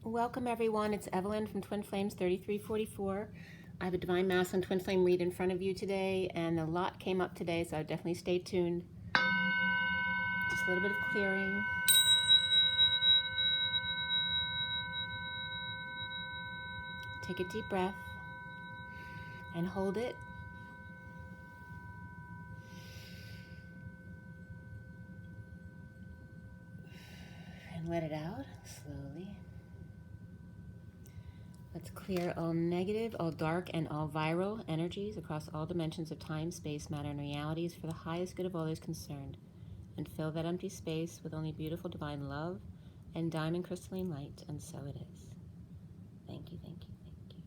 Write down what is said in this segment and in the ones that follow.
Welcome everyone, it's Evelyn from Twin Flames 3344. I have a Divine Masculine Twin Flame read in front of you today, and a lot came up today, so definitely stay tuned. Just a little bit of clearing. Take a deep breath and hold it. And let it out slowly. Let's clear all negative, all dark, and all viral energies across all dimensions of time, space, matter, and realities for the highest good of all those concerned. And fill that empty space with only beautiful divine love and diamond crystalline light, and so it is. Thank you, thank you, thank you.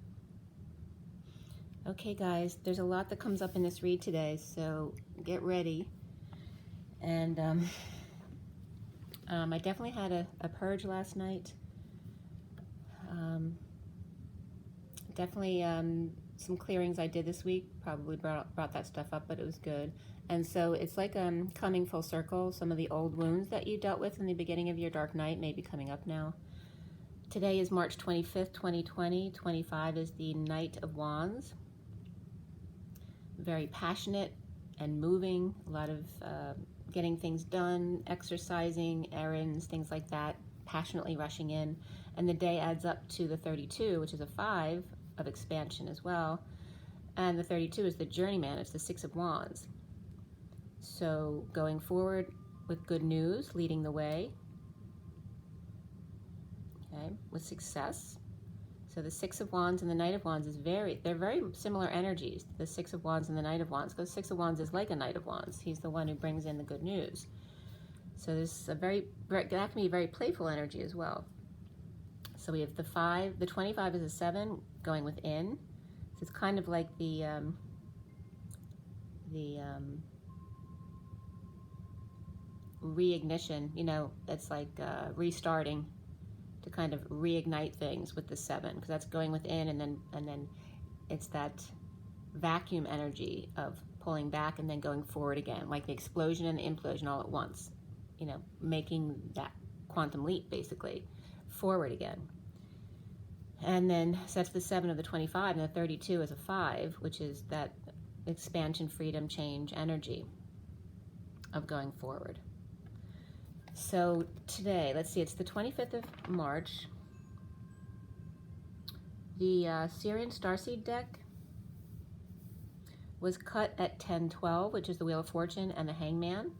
Okay, guys, there's a lot that comes up in this read today, so get ready. And I definitely had a purge last night. Definitely some clearings I did this week probably brought that stuff up, but it was good. And so it's like coming full circle. Some of the old wounds that you dealt with in the beginning of your dark night may be coming up now. Today is March 25th, 2020. 25 is the Knight of Wands. Very passionate and moving. A lot of getting things done, exercising, errands, things like that. Passionately rushing in. And the day adds up to the 32, which is a 5 of expansion as well. And the 32 is the journeyman. It's the 6 of Wands. So going forward with good news, leading the way, okay, with success. So the 6 of Wands and the Knight of Wands is they're very similar energies, the 6 of Wands and the Knight of Wands, because 6 of Wands is like a Knight of Wands. He's the one who brings in the good news. So this is that can be a very playful energy as well. So we have the 5, the 25 is a 7 going within. So it's kind of like the reignition, you know, it's like restarting to kind of reignite things with the 7, because that's going within, and then it's that vacuum energy of pulling back and then going forward again, like the explosion and the implosion all at once, you know, making that quantum leap basically forward again. And then so that's the 7 of the 25, and the 32 is a 5, which is that expansion, freedom, change energy of going forward. So today, let's see, it's the 25th of March. The SIRIAN Starseed deck was cut at 10:12, which is the Wheel of Fortune and the Hangman.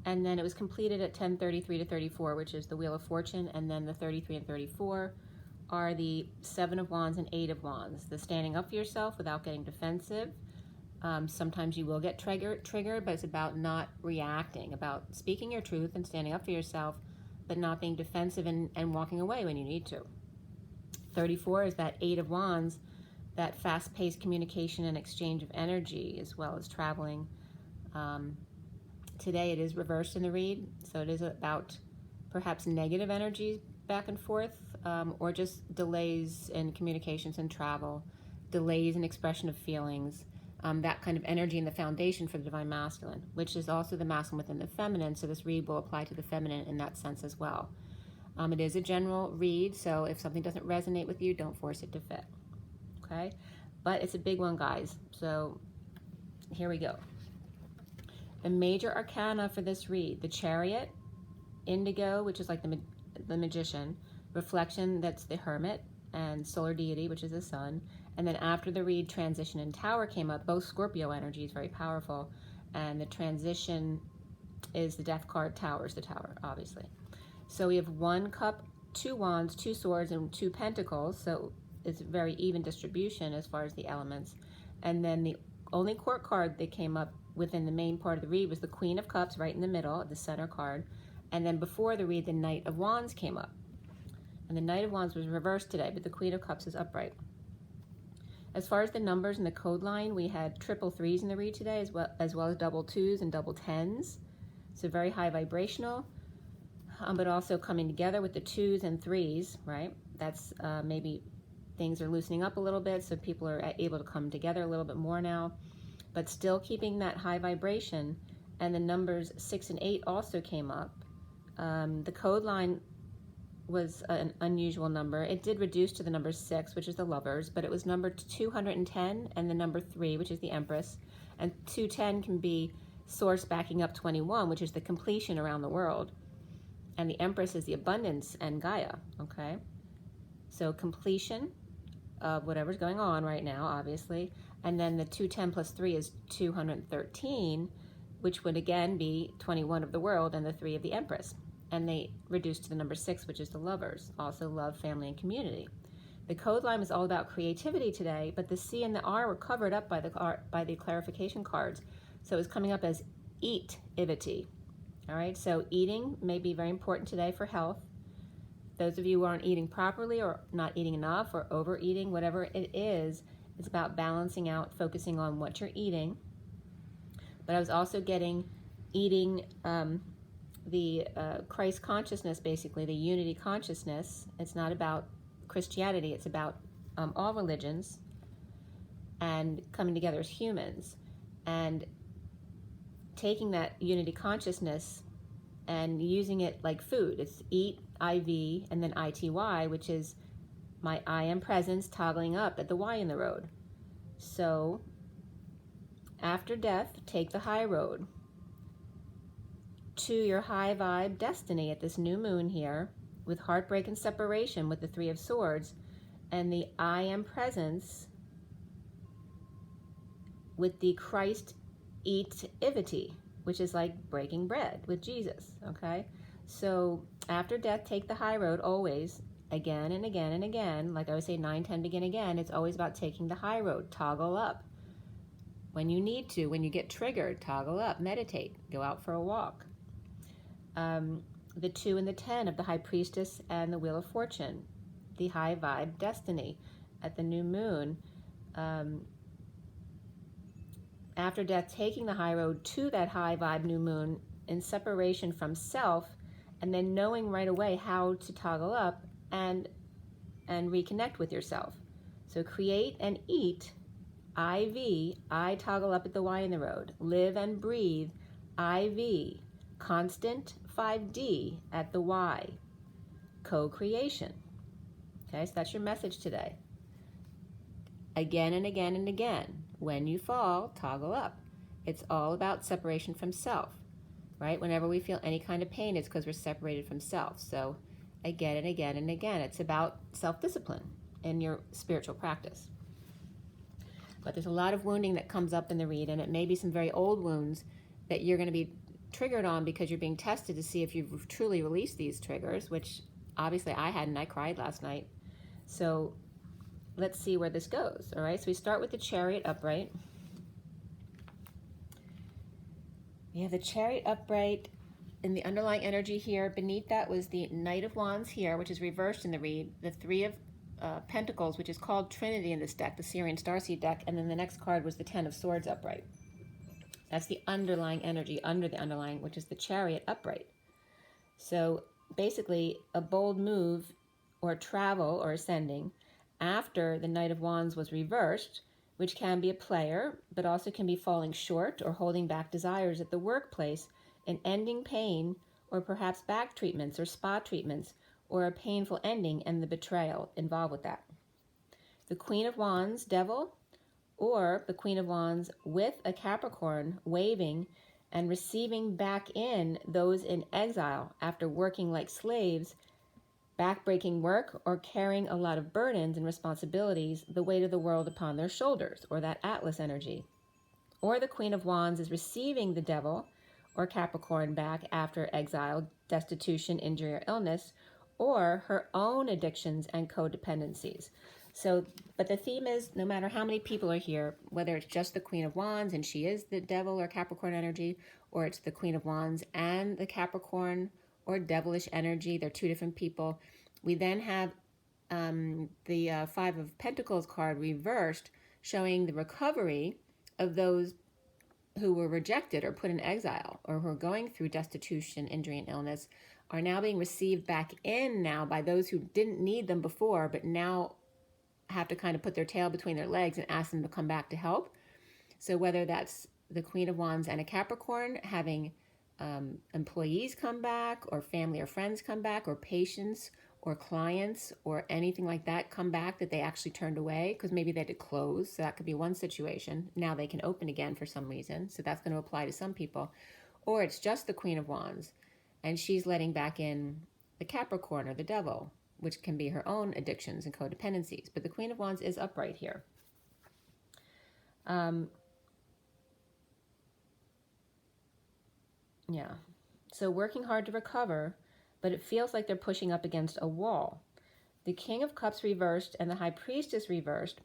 And then it was completed at 10:33 to 34, which is the Wheel of Fortune. And then the 33 and 34 are the 7 of Wands and 8 of Wands. The standing up for yourself without getting defensive. Sometimes you will get triggered, but it's about not reacting, about speaking your truth and standing up for yourself, but not being defensive and walking away when you need to. 34 is that 8 of Wands, that fast-paced communication and exchange of energy, as well as traveling. Today it is reversed in the read, so it is about perhaps negative energies back and forth, or just delays in communications and travel, delays in expression of feelings. That kind of energy in the foundation for the Divine Masculine, which is also the masculine within the feminine, so this read will apply to the feminine in that sense as well. It is a general read, so if something doesn't resonate with you, don't force it to fit, okay? But it's a big one, guys, so here we go. The major arcana for this read, the chariot, indigo, which is like the magician, reflection, that's the hermit, and solar deity, which is the sun. And then after the read, transition and tower came up. Both Scorpio energy is very powerful. And the transition is the death card, tower is the tower, obviously. So we have 1 cup, 2 wands, 2 swords, and 2 pentacles. So it's a very even distribution as far as the elements. And then the only court card that came up within the main part of the read was the Queen of Cups right in the middle, the center card. And then before the read, the Knight of Wands came up. And the Knight of Wands was reversed today, but the Queen of Cups is upright. As far as the numbers in the code line, we had triple 3s in the read today, as well as double 2s and double 10s. So very high vibrational, but also coming together with the 2s and 3s, right? That's maybe things are loosening up a little bit, so people are able to come together a little bit more now, but still keeping that high vibration. And the numbers 6 and 8 also came up. The code line was an unusual number. It did reduce to the number 6, which is the Lovers, but it was number 210 and the number 3, which is the Empress. And 210 can be Source backing up 21, which is the completion around the world. And the Empress is the abundance and Gaia, okay? So completion of whatever's going on right now, obviously. And then the 210 plus 3 is 213, which would again be 21 of the world and the 3 of the Empress. And they reduced to the number 6, which is the Lovers, also love, family, and community. The code line was all about creativity today, but the C and the R were covered up by the clarification cards. So it was coming up as eat-ivity. All right, so eating may be very important today for health. Those of you who aren't eating properly or not eating enough or overeating, whatever it is, it's about balancing out, focusing on what you're eating. But I was also getting eating the Christ consciousness, basically, the unity consciousness. It's not about Christianity, it's about all religions and coming together as humans. And taking that unity consciousness and using it like food. It's eat, IV, and then ITY, which is my I am presence toggling up at the Y in the road. So after death, take the high road to your high vibe destiny at this new moon here, with heartbreak and separation with the 3 of Swords, and the I am presence with the Christ eat-ivity, which is like breaking bread with Jesus, okay? So after death, take the high road always, again and again and again. Like I would say, 9, 10, begin again. It's always about taking the high road. Toggle up when you need to. When you get triggered, toggle up, meditate, go out for a walk. The 2 and the 10 of the High Priestess and the Wheel of Fortune, the high vibe destiny at the new moon. After death, taking the high road to that high vibe new moon in separation from self, and then knowing right away how to toggle up and reconnect with yourself. So create and eat, IV, I toggle up at the Y in the road. Live and breathe, IV, constant 5D at the Y, co-creation. Okay, so that's your message today. Again and again and again. When you fall, toggle up. It's all about separation from self, right? Whenever we feel any kind of pain, it's because we're separated from self. So again and again and again, it's about self-discipline in your spiritual practice. But there's a lot of wounding that comes up in the read, and it may be some very old wounds that you're going to be triggered on because you're being tested to see if you've truly released these triggers, which obviously I hadn't. I cried last night. So let's see where this goes. All right, so we start with the Chariot upright. We have the Chariot upright in the underlying energy here. Beneath that was the Knight of Wands here, which is reversed in the read. The 3 of Pentacles, which is called Trinity in this deck, the SIRIAN Starsea deck. And then the next card was the 10 of Swords upright. That's the underlying energy under the underlying, which is the Chariot upright. So basically a bold move or travel or ascending after the Knight of Wands was reversed, which can be a player, but also can be falling short or holding back desires at the workplace and ending pain, or perhaps back treatments or spa treatments, or a painful ending and the betrayal involved with that. The Queen of Wands, Devil, or the Queen of Wands with a Capricorn waving and receiving back in those in exile after working like slaves, backbreaking work, or carrying a lot of burdens and responsibilities, the weight of the world upon their shoulders, or that Atlas energy. Or the Queen of Wands is receiving the Devil or Capricorn back after exile, destitution, injury, or illness, or her own addictions and codependencies. So, but the theme is, no matter how many people are here, whether it's just the Queen of Wands and she is the Devil or Capricorn energy, or it's the Queen of Wands and the Capricorn or devilish energy, they're 2 different people. We then have the 5 of Pentacles card reversed, showing the recovery of those who were rejected or put in exile, or who are going through destitution, injury, and illness, are now being received back in now by those who didn't need them before, but now have to kind of put their tail between their legs and ask them to come back to help. So whether that's the Queen of Wands and a Capricorn having employees come back, or family or friends come back, or patients, or clients or anything like that come back that they actually turned away because maybe they had to close. So that could be one situation. Now they can open again for some reason. So that's going to apply to some people. Or it's just the Queen of Wands and she's letting back in the Capricorn or the devil, which can be her own addictions and codependencies. But the Queen of Wands is upright here. Yeah. So working hard to recover, but it feels like they're pushing up against a wall. The King of Cups reversed and the High Priestess reversed.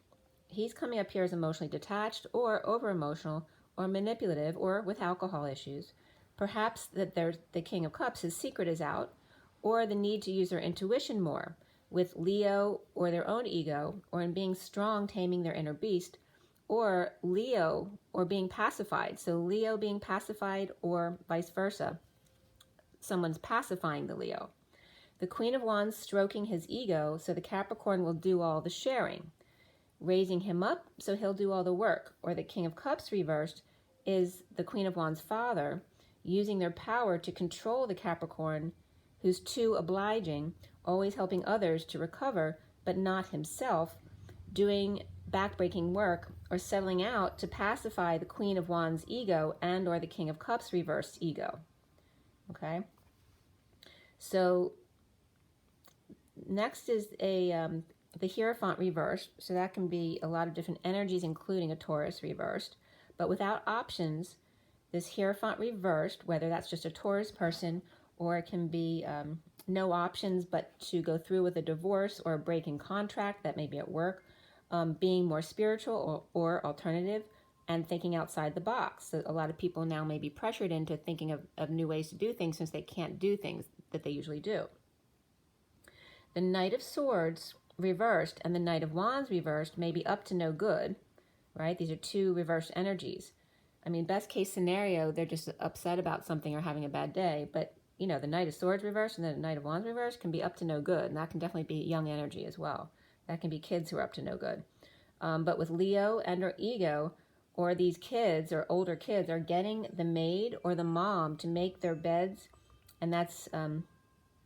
He's coming up here as emotionally detached or over-emotional or manipulative or with alcohol issues. Perhaps that the King of Cups, his secret is out, or the need to use their intuition more with Leo or their own ego, or in being strong, taming their inner beast, or Leo or being pacified. So Leo being pacified or vice versa. Someone's pacifying the Leo. The Queen of Wands stroking his ego, so the Capricorn will do all the sharing. Raising him up, so he'll do all the work. Or the King of Cups reversed is the Queen of Wands' father, using their power to control the Capricorn, who's too obliging, always helping others to recover, but not himself, doing backbreaking work or settling out to pacify the Queen of Wands' ego and or the King of Cups reversed ego. Okay? So next is the Hierophant reversed. So that can be a lot of different energies, including a Taurus reversed. But without options, this Hierophant reversed, whether that's just a Taurus person or it can be no options but to go through with a divorce or a break in contract, that may be at work, being more spiritual or alternative, and thinking outside the box. So a lot of people now may be pressured into thinking of new ways to do things since they can't do things that they usually do. The Knight of Swords reversed and the Knight of Wands reversed may be up to no good, right? These are two reversed energies. I mean, best case scenario, they're just upset about something or having a bad day. But, you know, the Knight of Swords reversed and the Knight of Wands reversed can be up to no good. And that can definitely be young energy as well. That can be kids who are up to no good. But with Leo and or ego, or these kids or older kids are getting the maid or the mom to make their beds. And that's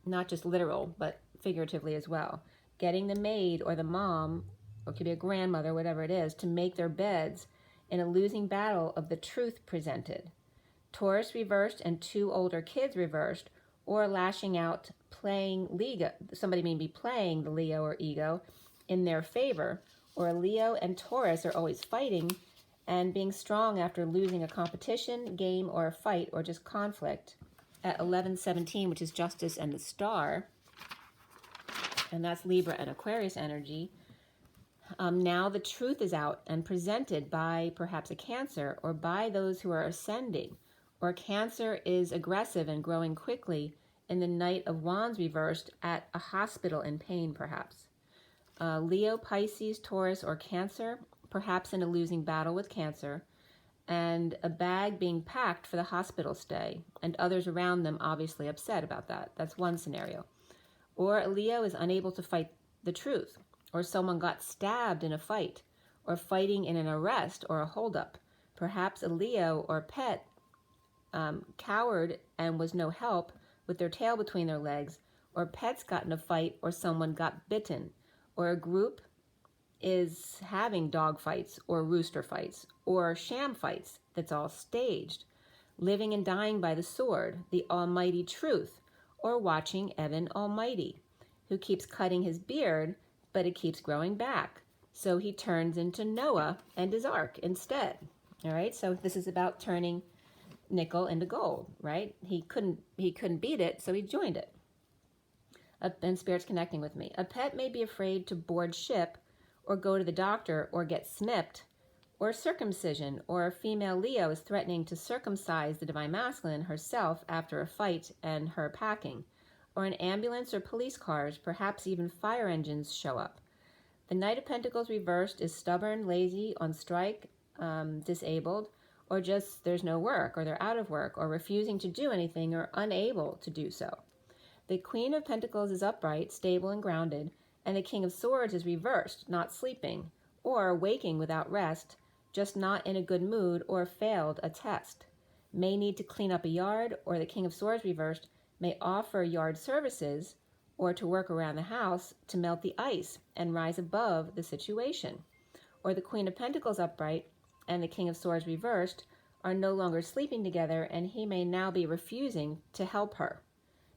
not just literal, but figuratively as well. Getting the maid or the mom, or it could be a grandmother, whatever it is, to make their beds in a losing battle of the truth presented. Taurus reversed and two older kids reversed, or lashing out, playing Leo. Somebody may be playing the Leo or ego in their favor, or Leo and Taurus are always fighting and being strong after losing a competition, game, or a fight, or just conflict. At 11:17, which is Justice and the Star, and that's Libra and Aquarius energy, now the truth is out and presented by perhaps a Cancer or by those who are ascending, or Cancer is aggressive and growing quickly in the Knight of Wands reversed at a hospital in pain perhaps. Leo, Pisces, Taurus, or Cancer, perhaps in a losing battle with Cancer, and a bag being packed for the hospital stay, and others around them obviously upset about that. That's one scenario. Or Leo is unable to fight the truth, or someone got stabbed in a fight, or fighting in an arrest or a holdup. Perhaps a Leo or pet cowered and was no help with their tail between their legs, or pets got in a fight, or someone got bitten, or a group is having dog fights or rooster fights or sham fights that's all staged, living and dying by the sword, the almighty truth, or watching Evan Almighty, who keeps cutting his beard, but it keeps growing back. So he turns into Noah and his ark instead. All right, so this is about turning nickel into gold, right? He couldn't beat it, so he joined it. And Spirit's connecting with me. A pet may be afraid to board ship or go to the doctor or get snipped, or circumcision, or a female Leo is threatening to circumcise the Divine Masculine herself after a fight and her packing, or an ambulance or police cars, perhaps even fire engines show up. The Knight of Pentacles reversed is stubborn, lazy, on strike, disabled, or just there's no work, or they're out of work, or refusing to do anything, or unable to do so. The Queen of Pentacles is upright, stable, and grounded, and the King of Swords is reversed, not sleeping, or waking without rest, just not in a good mood or failed a test. May need to clean up a yard, or the King of Swords reversed may offer yard services, or to work around the house to melt the ice and rise above the situation. Or the Queen of Pentacles upright and the King of Swords reversed are no longer sleeping together, and he may now be refusing to help her,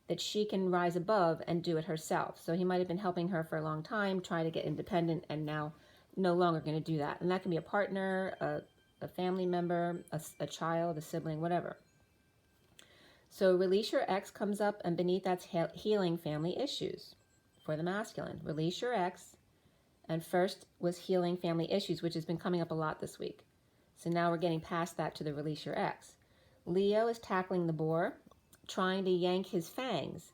that she can rise above and do it herself. So he might have been helping her for a long time, trying to get independent, and now no longer going to do that. And that can be a partner, a family member, a child, a sibling, whatever. So release your ex comes up, and beneath that's healing family issues for the masculine. Release your ex, and first was healing family issues, which has been coming up a lot this week. So now we're getting past that to the release your ex. Leo is tackling the boar, trying to yank his fangs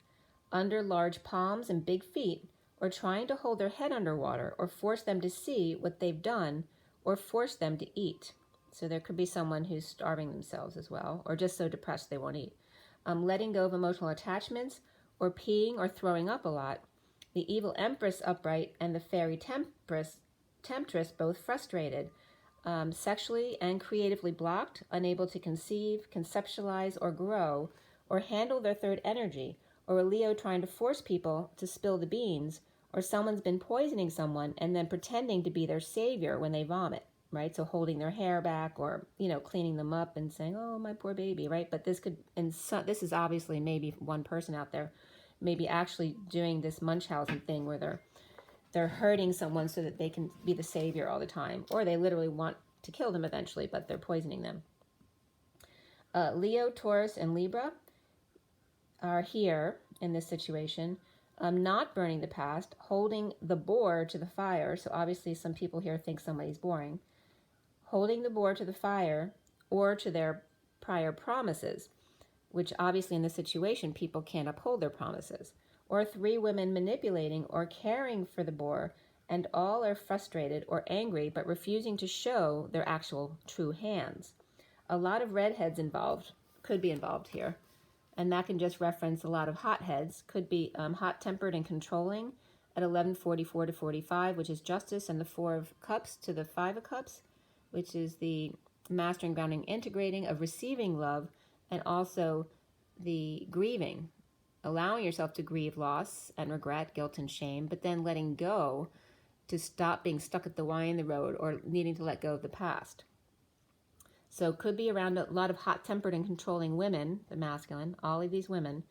under large palms and big feet, or trying to hold their head underwater, or force them to see what they've done, or force them to eat. So there could be someone who's starving themselves as well, or just so depressed they won't eat. Letting go of emotional attachments, or peeing or throwing up a lot. The evil Empress upright and the fairy Temptress both frustrated, sexually and creatively blocked, unable to conceive, conceptualize, or grow, or handle their third energy, or a Leo trying to force people to spill the beans, or someone's been poisoning someone and then pretending to be their savior when they vomit, right? So holding their hair back, or, cleaning them up and saying, oh, my poor baby, right? But this could, this is obviously maybe one person out there, maybe actually doing this Munchausen thing where they're hurting someone so that they can be the savior all the time, or they literally want to kill them eventually, but they're poisoning them. Leo, Taurus, and Libra are here in this situation, not burning the past, holding the boar to the fire. So obviously some people here think somebody's boring. Holding the boar to the fire, or to their prior promises, which obviously in this situation people can't uphold their promises. Or 3 women manipulating or caring for the boar, and all are frustrated or angry but refusing to show their actual true hands. A lot of redheads could be involved here. And that can just reference a lot of hotheads. Could be hot-tempered and controlling at 11:44 to 45, which is justice, and the 4 of cups to the 5 of cups, which is the mastering, grounding, integrating of receiving love, and also the grieving, allowing yourself to grieve loss and regret, guilt, and shame, but then letting go to stop being stuck at the Y in the road, or needing to let go of the past. So could be around a lot of hot-tempered and controlling women, the masculine, all of these women.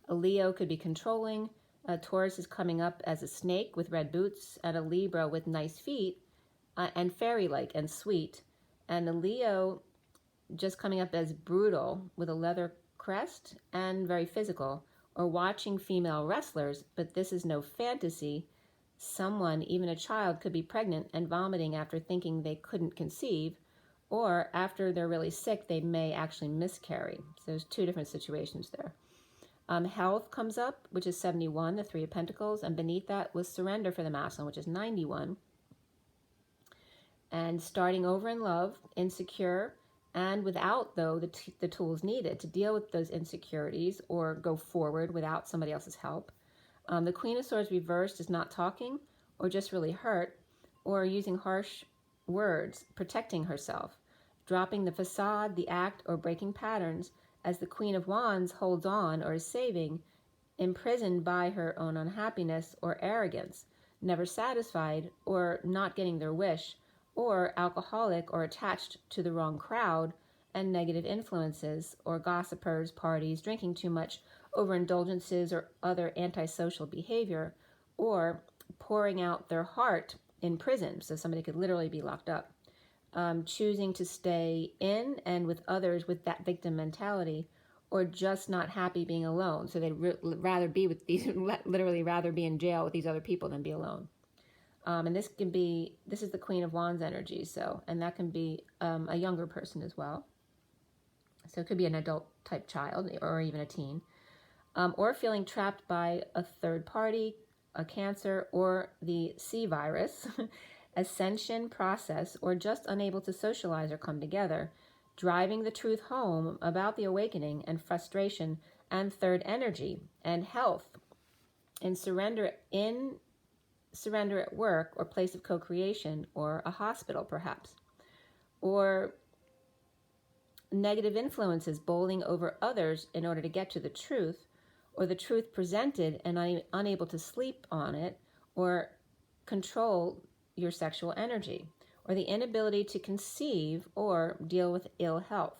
A Leo could be controlling. A Taurus is coming up as a snake with red boots, and a Libra with nice feet, and fairy-like and sweet. And a Leo just coming up as brutal with a leather crest and very physical, or watching female wrestlers, but this is no fantasy. Someone, even a child, could be pregnant and vomiting after thinking they couldn't conceive, or after they're really sick, they may actually miscarry. So there's 2 different situations there. Health comes up, which is 71, the 3 of Pentacles, and beneath that was surrender for the masculine, which is 91. And starting over in love, insecure, and without, though, the tools needed to deal with those insecurities or go forward without somebody else's help. The Queen of Swords reversed is not talking, or just really hurt, or using harsh words, protecting herself, dropping the facade, the act, or breaking patterns, as the Queen of Wands holds on or is saving, imprisoned by her own unhappiness or arrogance, never satisfied, or not getting their wish, or alcoholic or attached to the wrong crowd and negative influences, or gossipers, parties, drinking too much, overindulgences, or other antisocial behavior, or pouring out their heart in prison. So somebody could literally be locked up. Choosing to stay in and with others with that victim mentality, or just not happy being alone. So they'd rather be with these, literally rather be in jail with these other people than be alone. And this is the Queen of Wands energy. So, and that can be a younger person as well. So it could be an adult type child, or even a teen. Or feeling trapped by a third party, a Cancer, or the C virus, ascension process, or just unable to socialize or come together, driving the truth home about the awakening and frustration and third energy and health, and surrender at work or place of co-creation, or a hospital perhaps, or negative influences bowling over others in order to get to the truth, or the truth presented and unable to sleep on it or control your sexual energy, or the inability to conceive or deal with ill health,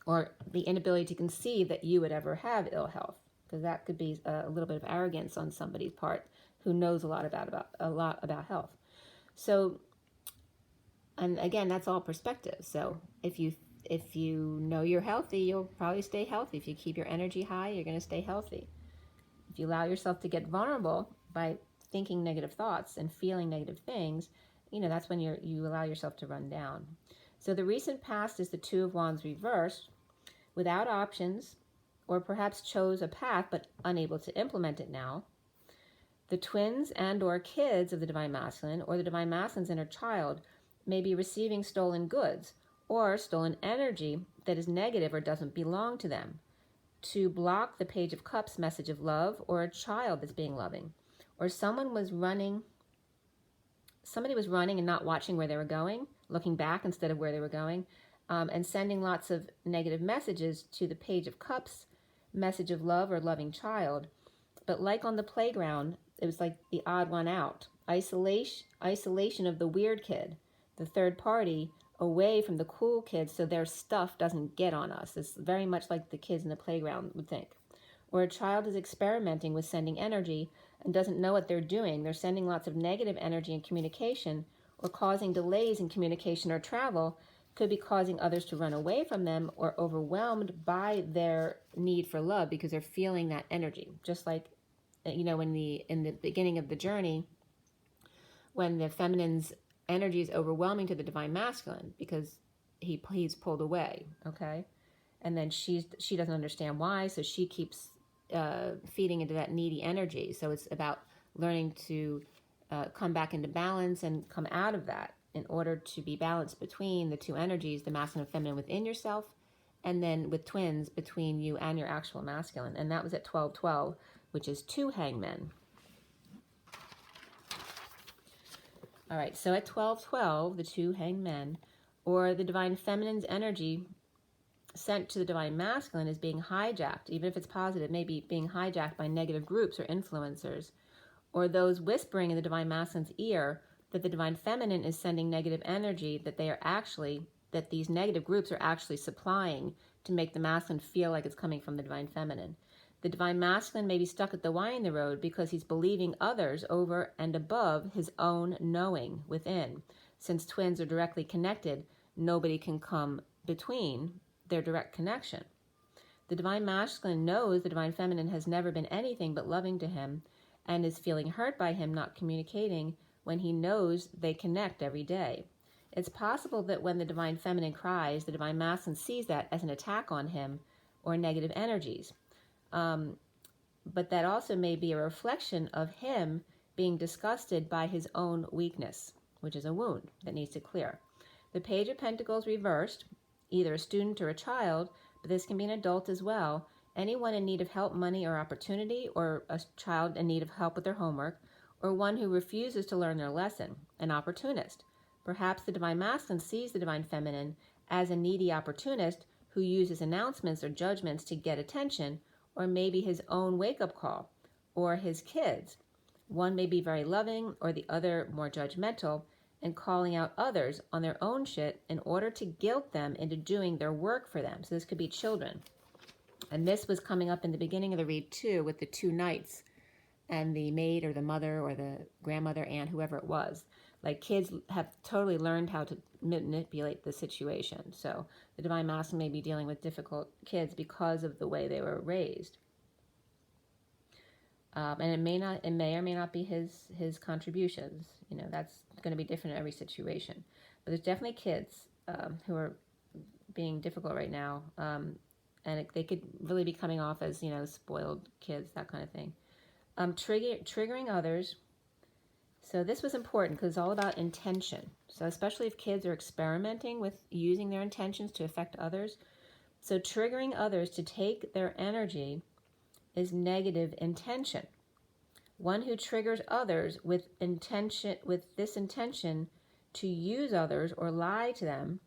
or the inability to conceive that you would ever have ill health, because that could be a little bit of arrogance on somebody's part who knows a lot about health. So, and again, that's all perspective. So if you know you're healthy, you'll probably stay healthy. If you keep your energy high, you're going to stay healthy. If you allow yourself to get vulnerable by thinking negative thoughts and feeling negative things, that's when you allow yourself to run down. So the recent past is the Two of Wands reversed, without options, or perhaps chose a path but unable to implement it now. The twins and or kids of the Divine Masculine, or the Divine Masculine's inner child, may be receiving stolen goods or stolen energy that is negative or doesn't belong to them, to block the Page of Cups message of love, or a child that's being loving, or somebody was running and not watching where they were going, looking back instead of where they were going, and sending lots of negative messages to the Page of Cups message of love or loving child. But like on the playground, it was like the odd one out. Isolation of the weird kid, the third party, away from the cool kids so their stuff doesn't get on us. It's very much like the kids in the playground would think. Or a child is experimenting with sending energy and doesn't know what they're doing. They're sending lots of negative energy in communication, or causing delays in communication or travel, could be causing others to run away from them, or overwhelmed by their need for love because they're feeling that energy. Just like, in the beginning of the journey, when the feminine's energy is overwhelming to the Divine Masculine because he's pulled away, okay? And then she doesn't understand why, so she keeps feeding into that needy energy. So it's about learning to come back into balance and come out of that in order to be balanced between the two energies, the masculine and feminine within yourself, and then with twins between you and your actual masculine. And that was at 12/12, which is 2 hangmen. All right, so at 12/12, the 2 hangmen, or the Divine Feminine's energy sent to the Divine Masculine, is being hijacked. Even if it's positive, maybe being hijacked by negative groups or influencers, or those whispering in the Divine Masculine's ear that the Divine Feminine is sending negative energy that these negative groups are actually supplying to make the Masculine feel like it's coming from the Divine Feminine. The Divine Masculine may be stuck at the Y in the road because he's believing others over and above his own knowing within. Since twins are directly connected, nobody can come between their direct connection. The Divine Masculine knows the Divine Feminine has never been anything but loving to him, and is feeling hurt by him not communicating when he knows they connect every day. It's possible that when the Divine Feminine cries, the Divine Masculine sees that as an attack on him or negative energies. But that also may be a reflection of him being disgusted by his own weakness, which is a wound that needs to clear. The Page of Pentacles reversed, either a student or a child, but this can be an adult as well. Anyone in need of help, money, or opportunity, or a child in need of help with their homework, or one who refuses to learn their lesson, an opportunist. Perhaps the Divine Masculine sees the Divine Feminine as a needy opportunist who uses announcements or judgments to get attention, or maybe his own wake-up call, or his kids. One may be very loving, or the other more judgmental, and calling out others on their own shit in order to guilt them into doing their work for them. So this could be children. And this was coming up in the beginning of the read too, with the 2 knights and the maid or the mother or the grandmother, aunt, whoever it was. Like, kids have totally learned how to manipulate the situation. So the Divine Masculine may be dealing with difficult kids because of the way they were raised. And it may or may not be his contributions. That's going to be different in every situation. But there's definitely kids who are being difficult right now. And they could really be coming off as, spoiled kids, that kind of thing. Triggering others. So this was important because it's all about intention. So especially if kids are experimenting with using their intentions to affect others. So triggering others to take their energy is negative intention. One who triggers others with this intention to use others or lie to them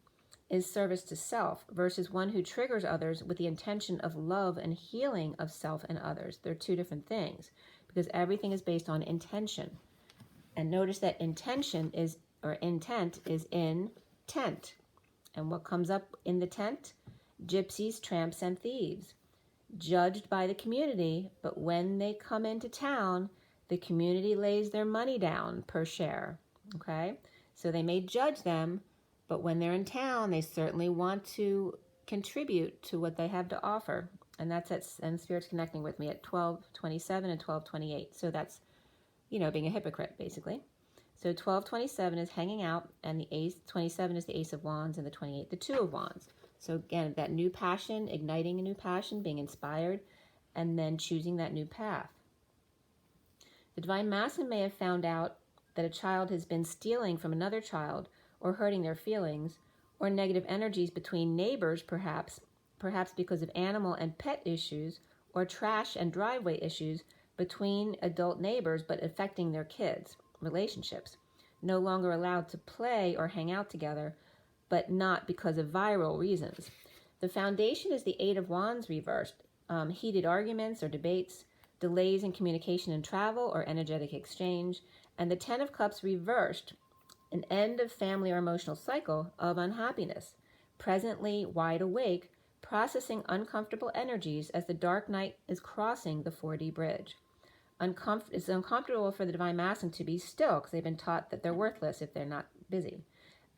is service to self versus one who triggers others with the intention of love and healing of self and others. They're two different things because everything is based on intention. And notice that intention is, or intent is in tent. And what comes up in the tent? Gypsies, tramps, and thieves. Judged by the community, but when they come into town, the community lays their money down per share. Okay? So they may judge them, but when they're in town, they certainly want to contribute to what they have to offer. And that's and Spirit's connecting with me at 1227 and 1228. So that's, being a hypocrite, basically. So 1227 is hanging out, and the ace, 27 is the Ace of Wands, and the 28, the Two of Wands. So again, that new passion, igniting a new passion, being inspired, and then choosing that new path. The Divine Masculine may have found out that a child has been stealing from another child or hurting their feelings, or negative energies between neighbors, perhaps because of animal and pet issues, or trash and driveway issues between adult neighbors, but affecting their kids' relationships. No longer allowed to play or hang out together, but not because of viral reasons. The foundation is the Eight of Wands reversed. Heated arguments or debates, delays in communication and travel or energetic exchange, and the Ten of Cups reversed, an end of family or emotional cycle of unhappiness. Presently wide awake, processing uncomfortable energies as the dark night is crossing the 4D bridge. It's uncomfortable for the Divine Masculine to be still because they've been taught that they're worthless if they're not busy.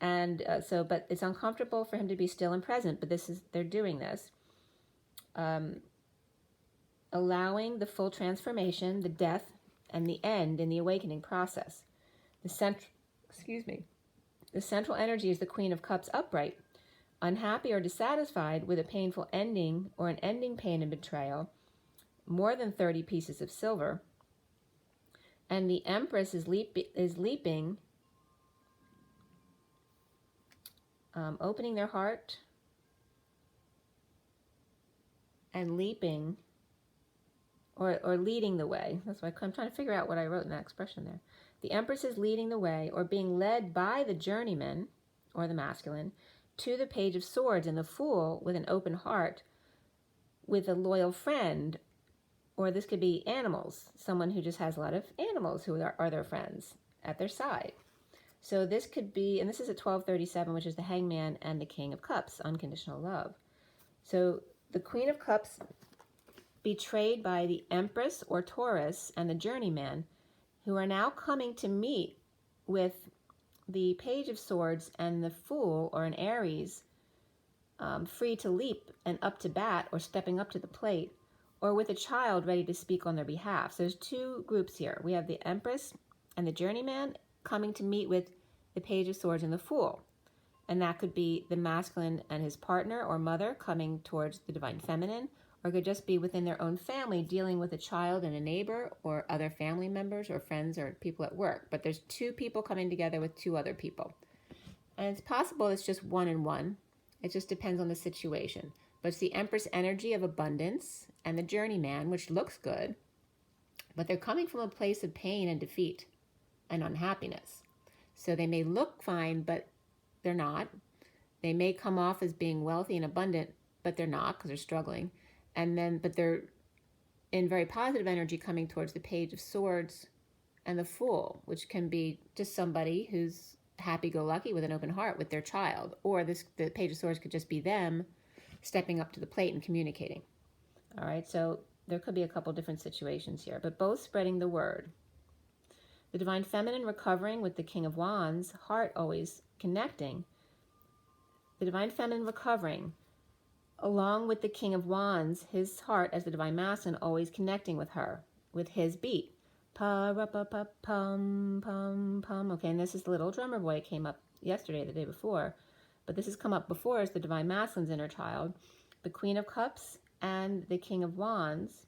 And but it's uncomfortable for him to be still and present, but they're doing this. Allowing the full transformation, the death, and the end in the awakening process. The central energy is the Queen of Cups upright, unhappy or dissatisfied with a painful ending or an ending pain and betrayal, more than 30 pieces of silver. And the Empress is leaping, opening their heart and leaping, or leading the way. That's why I'm trying to figure out what I wrote in that expression there. The Empress is leading the way, or being led by the journeyman, or the masculine, to the Page of Swords and the Fool with an open heart, with a loyal friend, or this could be animals, someone who just has a lot of animals who are their friends at their side. So this could be, and this is at 1237, which is the Hangman and the King of Cups, unconditional love. So the Queen of Cups, betrayed by the Empress or Taurus and the Journeyman, who are now coming to meet with the Page of Swords and the Fool, or an Aries, free to leap and up to bat, or stepping up to the plate, or with a child ready to speak on their behalf. So there's two groups here. We have the Empress and the Journeyman coming to meet with the Page of Swords and the Fool. And that could be the masculine and his partner or mother coming towards the Divine Feminine, or it could just be within their own family dealing with a child and a neighbor or other family members or friends or people at work. But there's two people coming together with two other people. And it's possible it's just one and one. It just depends on the situation. But it's the Empress energy of abundance and the Journeyman, which looks good, but they're coming from a place of pain and defeat and unhappiness. So they may look fine, but they're not. They may come off as being wealthy and abundant, but they're not because they're struggling. But they're in very positive energy coming towards the Page of Swords and the Fool, which can be just somebody who's happy-go-lucky with an open heart with their child. Or the Page of Swords could just be them stepping up to the plate and communicating. All right, so there could be a couple different situations here, but both spreading the word. The Divine Feminine recovering with the King of Wands, heart always connecting. The Divine Feminine recovering, along with the King of Wands, his heart as the Divine Masculine always connecting with her, with his beat. Pa-ra-pa-pa-pum, pum, pum. Okay, and this is the little drummer boy. It came up yesterday, the day before. But this has come up before as the Divine Masculine's inner child, the Queen of Cups and the King of Wands,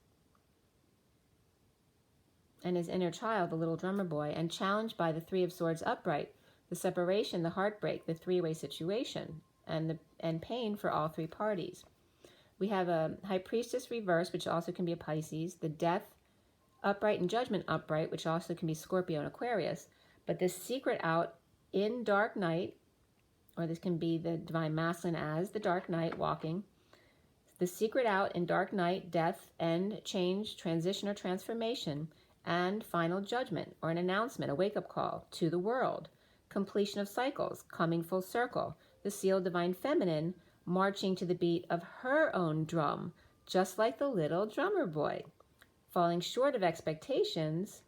and his inner child, the little drummer boy, and challenged by the Three of Swords upright, the separation, the heartbreak, the three-way situation, and pain for all three parties. We have a High Priestess reverse, which also can be a Pisces, the Death upright and Judgment upright, which also can be Scorpio and Aquarius. But this secret out in dark night, or this can be the Divine Masculine as the Dark Knight walking. The secret out in dark night, death, end, change, transition or transformation, and final judgment or an announcement, a wake-up call to the world. Completion of cycles, coming full circle. The sealed Divine Feminine marching to the beat of her own drum, just like the little drummer boy. Falling short of expectations,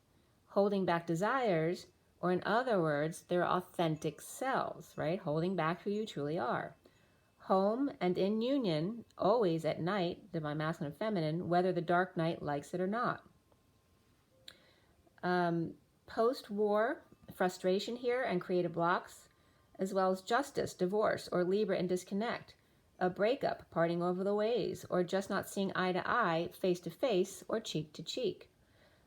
holding back desires, or in other words, their authentic selves, right? Holding back who you truly are. Home and in union, always at night, Divine Masculine and Feminine, whether the dark night likes it or not. Post-war frustration here and creative blocks, as well as justice, divorce, or Libra and disconnect. A breakup, parting over the ways, or just not seeing eye to eye, face to face, or cheek to cheek.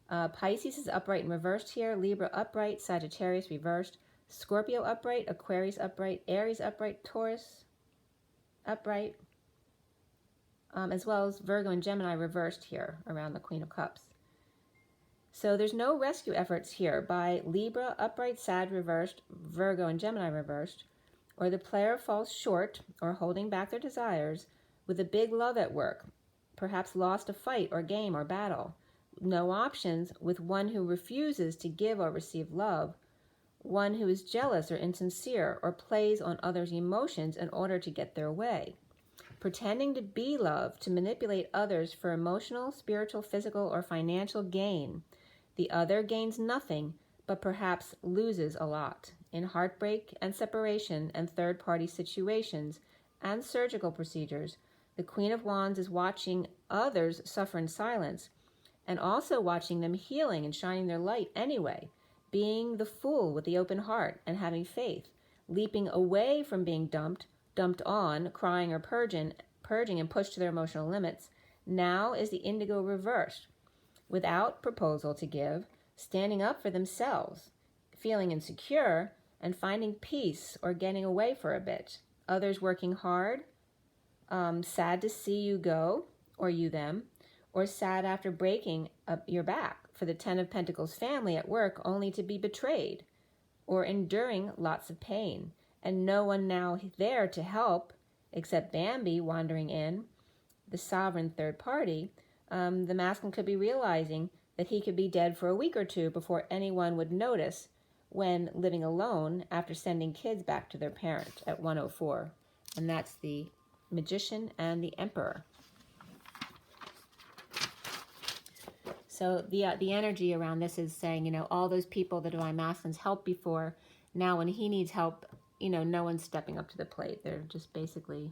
Pisces is upright and reversed here. Libra upright, Sagittarius reversed, Scorpio upright, Aquarius upright, Aries upright, Taurus upright, as well as Virgo and Gemini reversed here around the Queen of Cups. So there's no rescue efforts here by Libra upright, Sag reversed, Virgo and Gemini reversed, or the player falls short or holding back their desires with a big love at work, perhaps lost a fight or game or battle. No options with one who refuses to give or receive love, one who is jealous or insincere or plays on others' emotions in order to get their way. Pretending to be love to manipulate others for emotional, spiritual, physical, or financial gain. The other gains nothing, but perhaps loses a lot in heartbreak and separation and third-party situations and surgical procedures. The Queen of Wands is watching others suffer in silence and also watching them healing and shining their light anyway, being the fool with the open heart and having faith, leaping away from being dumped on, crying or purging and pushed to their emotional limits. Now is the indigo reversed, without proposal to give, standing up for themselves, feeling insecure, and finding peace or getting away for a bit. Others working hard, sad to see you go, or you them, or sad after breaking up your back. For the Ten of Pentacles family at work only to be betrayed, or enduring lots of pain, and no one now there to help except Bambi wandering in, the sovereign third party. The masculine could be realizing that he could be dead for a week or two before anyone would notice when living alone after sending kids back to their parent at 104. And that's the Magician and the Emperor. So the energy around this is saying, all those people the Divine Masculines helped before, now when he needs help, no one's stepping up to the plate. They're just basically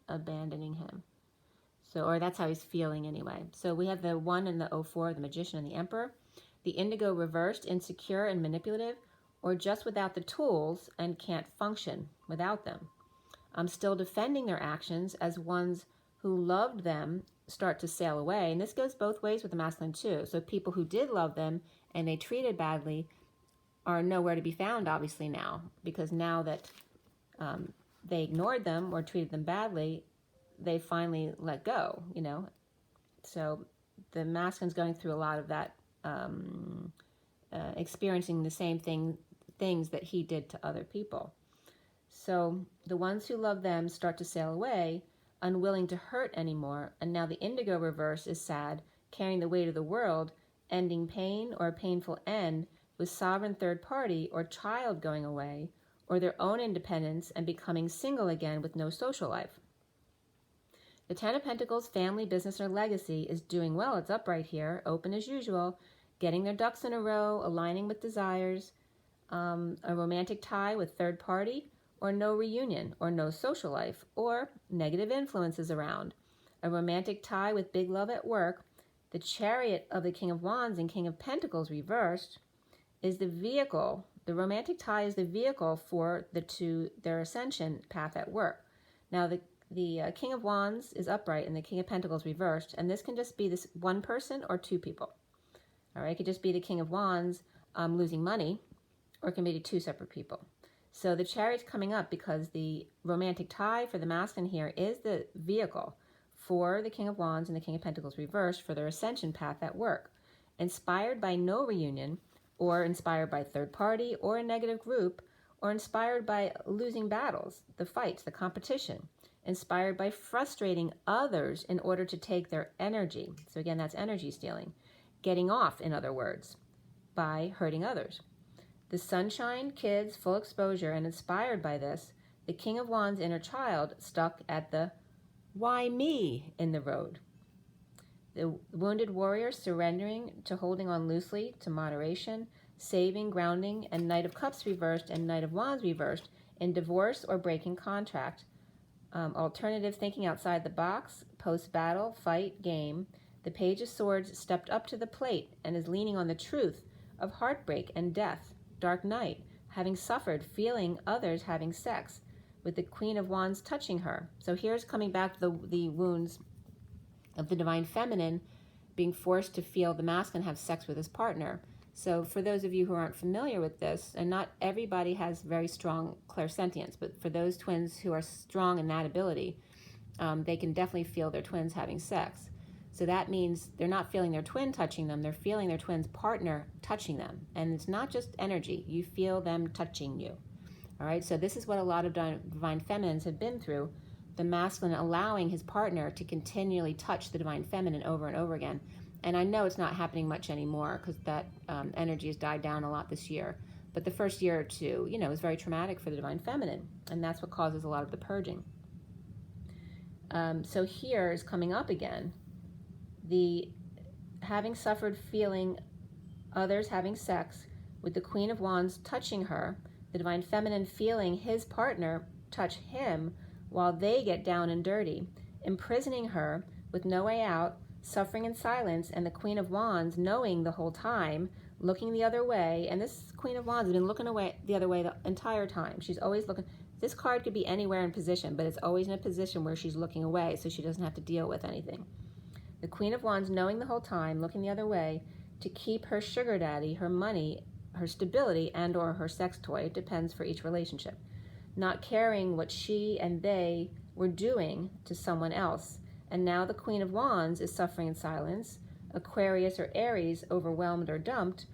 abandoning him. So, or that's how he's feeling anyway. So we have the 1 and the 04, the Magician and the Emperor. The indigo reversed, insecure and manipulative, or just without the tools and can't function without them. Still defending their actions as ones who loved them start to sail away. And this goes both ways with the masculine too. So people who did love them and they treated badly are nowhere to be found, obviously, now. Because now that they ignored them or treated them badly, they finally let go, So the masculine's going through a lot of that, experiencing the same things that he did to other people. So the ones who love them start to sail away, unwilling to hurt anymore, and now the indigo reverse is sad, carrying the weight of the world, ending pain or a painful end with sovereign third party or child going away, or their own independence and becoming single again with no social life. The Ten of Pentacles, family, business, or legacy is doing well. It's upright here, open as usual, getting their ducks in a row, aligning with desires, a romantic tie with third party, or no reunion, or no social life, or negative influences around. A romantic tie with big love at work. The chariot of the King of Wands and King of Pentacles reversed is the vehicle. The romantic tie is the vehicle for their ascension path at work. Now the King of Wands is upright and the King of Pentacles reversed, and this can just be this one person or two people. All right, it could just be the King of Wands losing money, or it can be two separate people. So the chariot's coming up because the romantic tie for the masculine here is the vehicle for the King of Wands and the King of Pentacles reversed for their ascension path at work. Inspired by no reunion, or inspired by third party or a negative group, or inspired by losing battles, the fights, the competition, inspired by frustrating others in order to take their energy. So again, that's energy stealing. Getting off, in other words, by hurting others. The sunshine, kids, full exposure, and inspired by this, the King of Wands inner child stuck at the why me in the road. The wounded warrior surrendering to holding on loosely to moderation, saving, grounding, and Knight of Cups reversed and Knight of Wands reversed in divorce or breaking contract. Alternative thinking outside the box, post-battle, fight, game. The Page of Swords stepped up to the plate and is leaning on the truth of heartbreak and death. Dark night, having suffered, feeling others having sex, with the Queen of Wands touching her. So here's coming back to the wounds of the Divine Feminine being forced to feel the masculine have sex with his partner. So for those of you who aren't familiar with this, and not everybody has very strong clairsentience, but for those twins who are strong in that ability, they can definitely feel their twins having sex. So that means they're not feeling their twin touching them, they're feeling their twin's partner touching them. And it's not just energy, you feel them touching you. All right, so this is what a lot of Divine Feminines have been through, the masculine allowing his partner to continually touch the Divine Feminine over and over again. And I know it's not happening much anymore because that energy has died down a lot this year. But the first year or two, you know, is very traumatic for the Divine Feminine. And that's what causes a lot of the purging. So here is coming up again, the having suffered, feeling others having sex with the Queen of Wands touching her, the Divine Feminine feeling his partner touch him while they get down and dirty, imprisoning her with no way out, suffering in silence, and the Queen of Wands knowing the whole time, looking the other way. And this Queen of Wands has been looking away the other way the entire time. She's always looking. This card could be anywhere in position, but it's always in a position where she's looking away so she doesn't have to deal with anything. The Queen of Wands knowing the whole time, looking the other way to keep her sugar daddy, her money, her stability, and or her sex toy. It depends for each relationship. Not caring what she and they were doing to someone else. And now the Queen of Wands is suffering in silence. Aquarius or Aries overwhelmed or dumped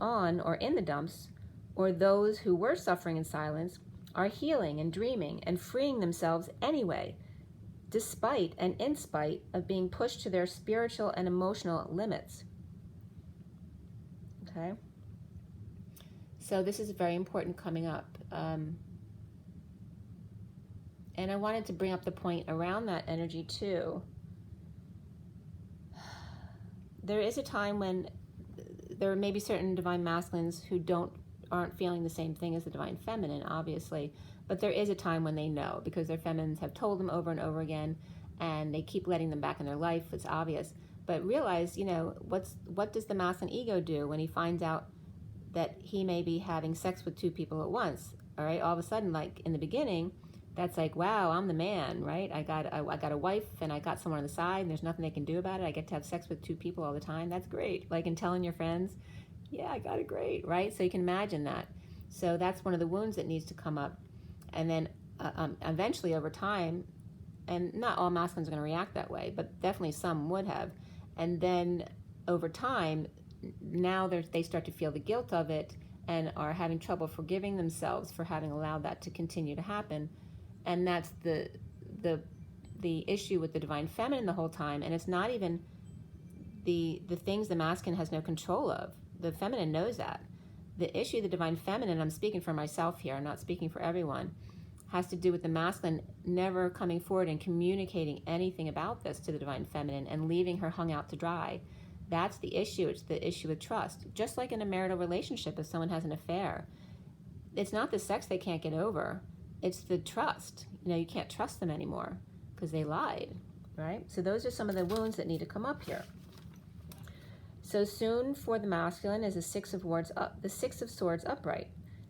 on or in the dumps, or those who were suffering in silence are healing and dreaming and freeing themselves anyway, despite and in spite of being pushed to their spiritual and emotional limits. Okay? So this is very important coming up. And I wanted to bring up the point around that energy too. There is a time when there may be certain divine masculines who aren't feeling the same thing as the divine feminine, obviously, but there is a time when they know because their feminines have told them over and over again, and they keep letting them back in their life. It's obvious. But realize, you know, what does the masculine ego do when he finds out that he may be having sex with two people at once? All right, all of a sudden, like in the beginning, that's like, wow, I'm the man, right? I got a wife and I got someone on the side and there's nothing they can do about it. I get to have sex with two people all the time. That's great. Like, and telling your friends, yeah, I got it great, right? So you can imagine that. So that's one of the wounds that needs to come up. And then eventually over time, and not all masculines are going to react that way, but definitely some would have. And then over time, now they start to feel the guilt of it and are having trouble forgiving themselves for having allowed that to continue to happen. And that's the issue with the divine feminine the whole time. And it's not even the things the masculine has no control of. The feminine knows that. The issue of the divine feminine, I'm speaking for myself here, I'm not speaking for everyone, has to do with the masculine never coming forward and communicating anything about this to the divine feminine and leaving her hung out to dry. That's the issue. It's the issue of trust. Just like in a marital relationship, if someone has an affair, it's not the sex they can't get over. It's the trust. You know, you can't trust them anymore because they lied, right? So those are some of the wounds that need to come up here. So soon for the masculine is the Six of Swords upright,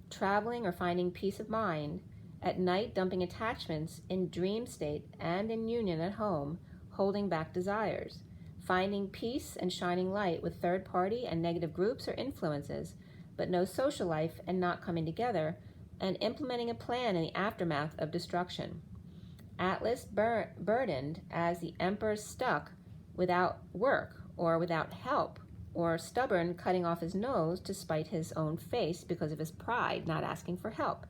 traveling or finding peace of mind, at night dumping attachments in dream state and in union at home, holding back desires, finding peace and shining light with third party and negative groups or influences, but no social life and not coming together, and implementing a plan in the aftermath of destruction. Atlas burdened as the emperor stuck without work or without help or stubborn, cutting off his nose to spite his own face because of his pride, not asking for help,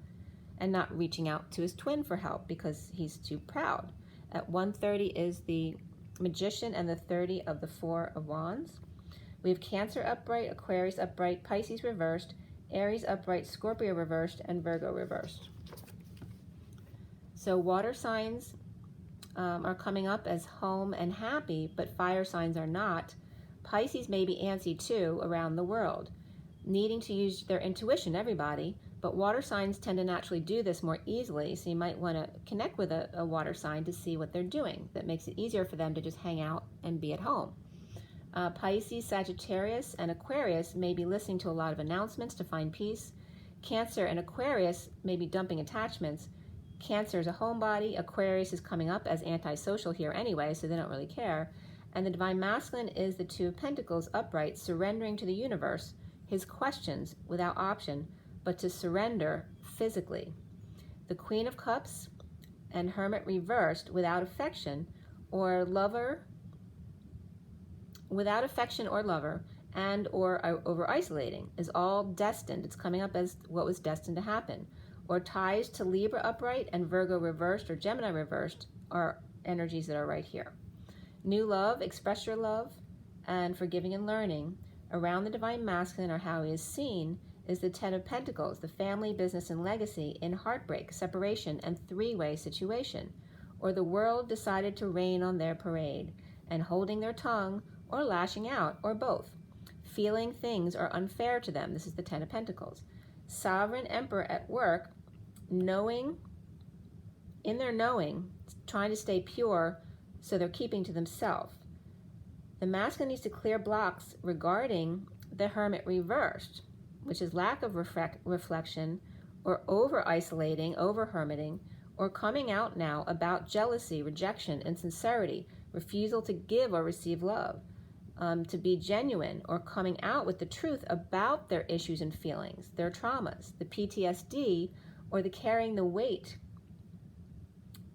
and not reaching out to his twin for help because he's too proud. At 130 is the Magician and the 30 of the Four of Wands. We have Cancer upright, Aquarius upright, Pisces reversed, Aries upright, Scorpio reversed, and Virgo reversed. So water signs are coming up as home and happy, but fire signs are not. Pisces may be antsy too around the world, needing to use their intuition, everybody, but water signs tend to naturally do this more easily, so you might want to connect with a water sign to see what they're doing. That makes it easier for them to just hang out and be at home. Pisces, Sagittarius, and Aquarius may be listening to a lot of announcements to find peace. Cancer and Aquarius may be dumping attachments. Cancer is a homebody. Aquarius is coming up as antisocial here anyway, so they don't really care. And the Divine Masculine is the Two of Pentacles upright, surrendering to the universe his questions without option, but to surrender physically. The Queen of Cups and Hermit reversed, without affection or lover, and or over isolating, is all destined. It's coming up as what was destined to happen. Or ties to Libra upright and Virgo reversed or Gemini reversed are energies that are right here. New love, express your love, and forgiving and learning. Around the Divine Masculine, or how he is seen, is the Ten of Pentacles, the family, business, and legacy in heartbreak, separation, and three-way situation. Or the world decided to rain on their parade, and holding their tongue, or lashing out, or both. Feeling things are unfair to them. This is the Ten of Pentacles. Sovereign Emperor at work, knowing, in their knowing, trying to stay pure, so they're keeping to themselves. The masculine needs to clear blocks regarding the Hermit reversed, which is lack of reflection, or over-isolating, over-hermiting, or coming out now about jealousy, rejection, insincerity, refusal to give or receive love, to be genuine, or coming out with the truth about their issues and feelings, their traumas, the PTSD, or the carrying the weight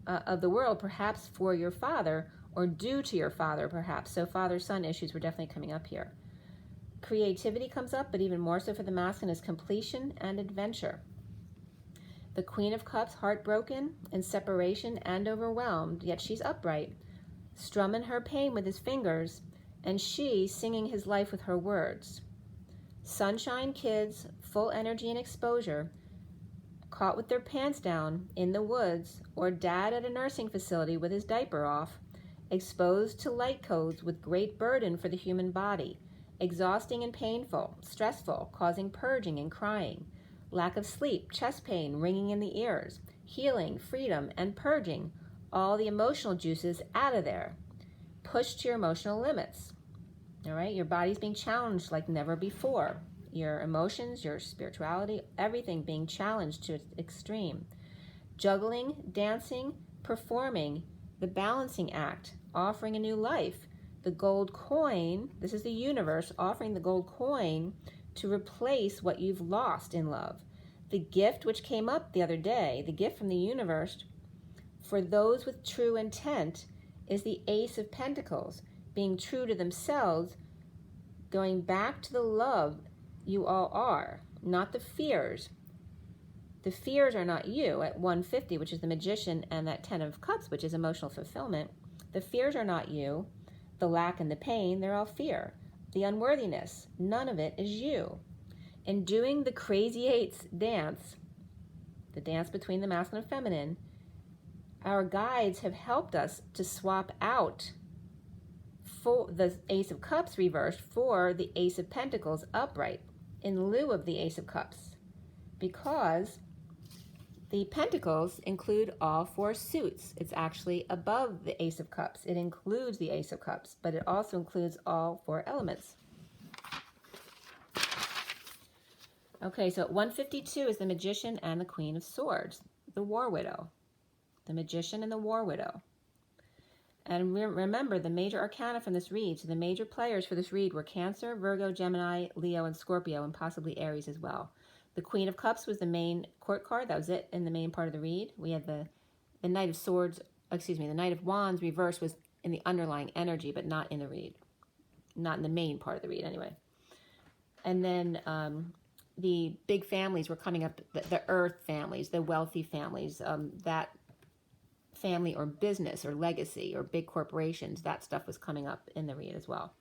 of the world, perhaps for your father, or due to your father, perhaps. So father-son issues were definitely coming up here. Creativity comes up, but even more so for the masculine is completion and adventure. The Queen of Cups, heartbroken, in separation and overwhelmed, yet she's upright, strumming her pain with his fingers, and she singing his life with her words. Sunshine kids, full energy and exposure, caught with their pants down in the woods, or dad at a nursing facility with his diaper off, exposed to light codes with great burden for the human body, exhausting and painful, stressful, causing purging and crying, lack of sleep, chest pain, ringing in the ears, healing, freedom, and purging all the emotional juices out of there. Push to your emotional limits. All right, your body's being challenged like never before. Your emotions, your spirituality, everything being challenged to its extreme. Juggling, dancing, performing, the balancing act, offering a new life. The gold coin, this is the universe offering the gold coin to replace what you've lost in love. The gift which came up the other day, the gift from the universe for those with true intent, is the Ace of Pentacles, being true to themselves, going back to the love you all are, not the fears. The fears are not you at 150, which is the Magician, and that 10 of Cups, which is emotional fulfillment. The fears are not you. The lack and the pain, they're all fear. The unworthiness, none of it is you. In doing the Crazy Eights dance, the dance between the masculine and feminine, our guides have helped us to swap out for the Ace of Cups reversed for the Ace of Pentacles upright in lieu of the Ace of Cups, because the Pentacles include all four suits. It's actually above the Ace of Cups. It includes the Ace of Cups, but it also includes all four elements. Okay, so at 152 is the Magician and the Queen of Swords, the War Widow. The Magician and the War Widow. And remember, the major arcana from this read, so the major players for this read were Cancer, Virgo, Gemini, Leo, and Scorpio, and possibly Aries as well. The Queen of Cups was the main court card. That was it in the main part of the read. We had the Knight of Swords, the Knight of Wands reverse was in the underlying energy, but not in the read. not in the main part of the read anyway. And then the big families were coming up, the earth families, the wealthy families, that family or business or legacy or big corporations, that stuff was coming up in the read as well.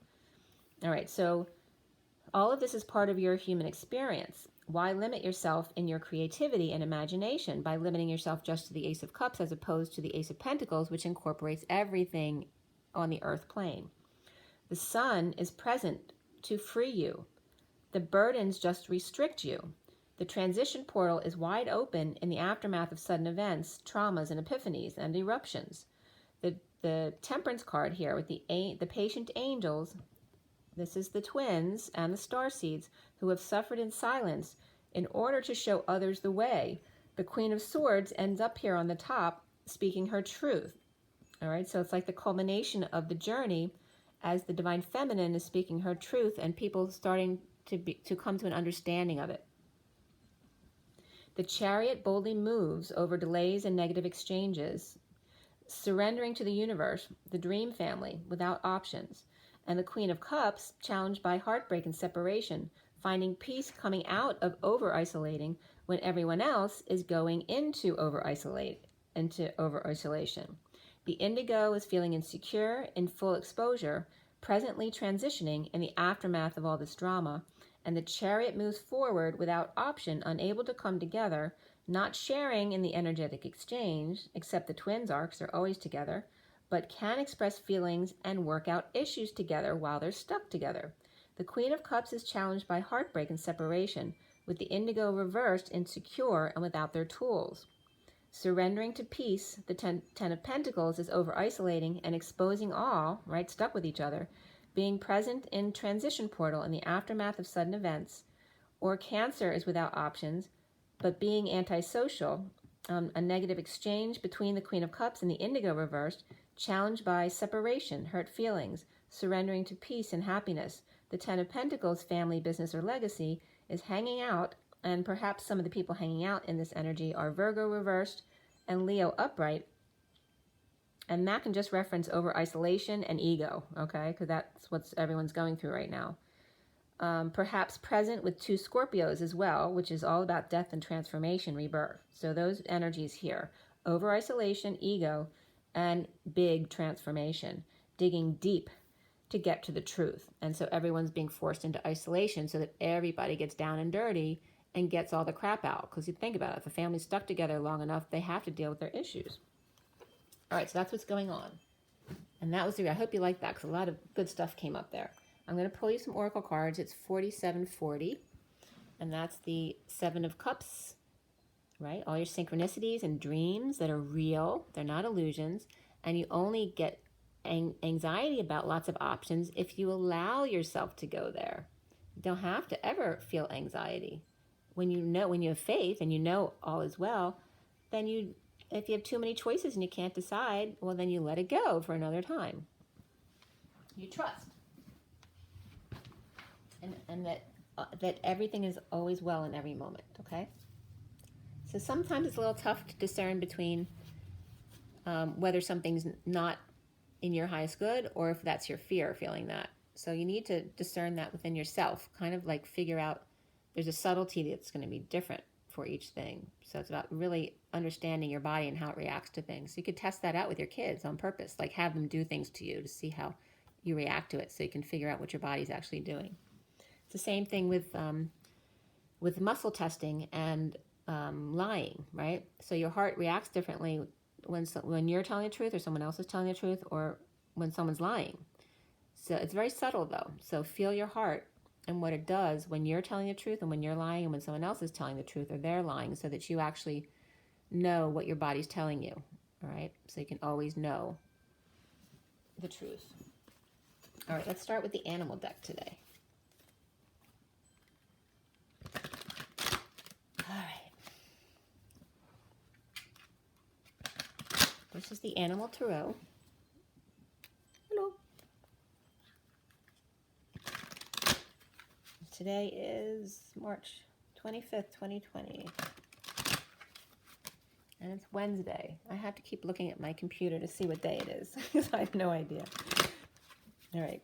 All right, so all of this is part of your human experience. Why limit yourself in your creativity and imagination by limiting yourself just to the Ace of Cups as opposed to the Ace of Pentacles, which incorporates everything on the earth plane? The sun is present to free you. The burdens just restrict you. The transition portal is wide open in the aftermath of sudden events, traumas, and epiphanies and eruptions. The Temperance card here with the patient angels, this is the twins and the starseeds who have suffered in silence in order to show others the way. The Queen of Swords ends up here on the top speaking her truth. All right, so it's like the culmination of the journey as the Divine Feminine is speaking her truth and people starting to come to an understanding of it. The Chariot boldly moves over delays and negative exchanges, surrendering to the universe, the dream family, without options. And the Queen of Cups, challenged by heartbreak and separation, finding peace coming out of over-isolating when everyone else is going into over-isolation. The Indigo is feeling insecure in full exposure, presently transitioning in the aftermath of all this drama, and the Chariot moves forward without option, unable to come together, not sharing in the energetic exchange, except the twins arcs are always together, but can express feelings and work out issues together while they're stuck together. The Queen of Cups is challenged by heartbreak and separation, with the Indigo reversed, insecure, and without their tools. Surrendering to peace, the Ten of Pentacles is over-isolating and exposing all, right, stuck with each other, being present in transition portal in the aftermath of sudden events, or Cancer is without options, but being antisocial, a negative exchange between the Queen of Cups and the Indigo reversed, challenged by separation, hurt feelings, surrendering to peace and happiness. The Ten of Pentacles, family, business, or legacy, is hanging out, and perhaps some of the people hanging out in this energy are Virgo reversed and Leo upright. And that can just reference over-isolation and ego, okay? Because that's what everyone's going through right now. Perhaps present with two Scorpios as well, which is all about death and transformation, rebirth. So those energies here, over-isolation, ego, and big transformation, digging deep to get to the truth. And so everyone's being forced into isolation so that everybody gets down and dirty and gets all the crap out. Because you think about it, if a family's stuck together long enough, they have to deal with their issues. All right, so that's what's going on. And that was the, I hope you like that because a lot of good stuff came up there. I'm going to pull you some oracle cards. It's 4740, and that's the Seven of Cups, right? All your synchronicities and dreams that are real. They're not illusions. And you only get anxiety about lots of options if you allow yourself to go there. You don't have to ever feel anxiety. When you have faith and you know all is well, then if you have too many choices and you can't decide, well, then you let it go for another time. You trust. And that everything is always well in every moment, okay? So sometimes it's a little tough to discern between whether something's not in your highest good or if that's your fear feeling that. So you need to discern that within yourself, kind of like figure out there's a subtlety that's going to be different for each thing. So it's about really understanding your body and how it reacts to things. So you could test that out with your kids on purpose, like have them do things to you to see how you react to it so you can figure out what your body's actually doing. It's the same thing with muscle testing and lying, right? So your heart reacts differently when you're telling the truth or someone else is telling the truth or when someone's lying. So it's very subtle though. So feel your heart and what it does when you're telling the truth and when you're lying and when someone else is telling the truth or they're lying so that you actually know what your body's telling you, all right? So you can always know the truth. All right, let's start with the animal deck today. All right. This is the Animal Tarot. Hello. Today is March 25th, 2020. And it's Wednesday. I have to keep looking at my computer to see what day it is because I have no idea. All right.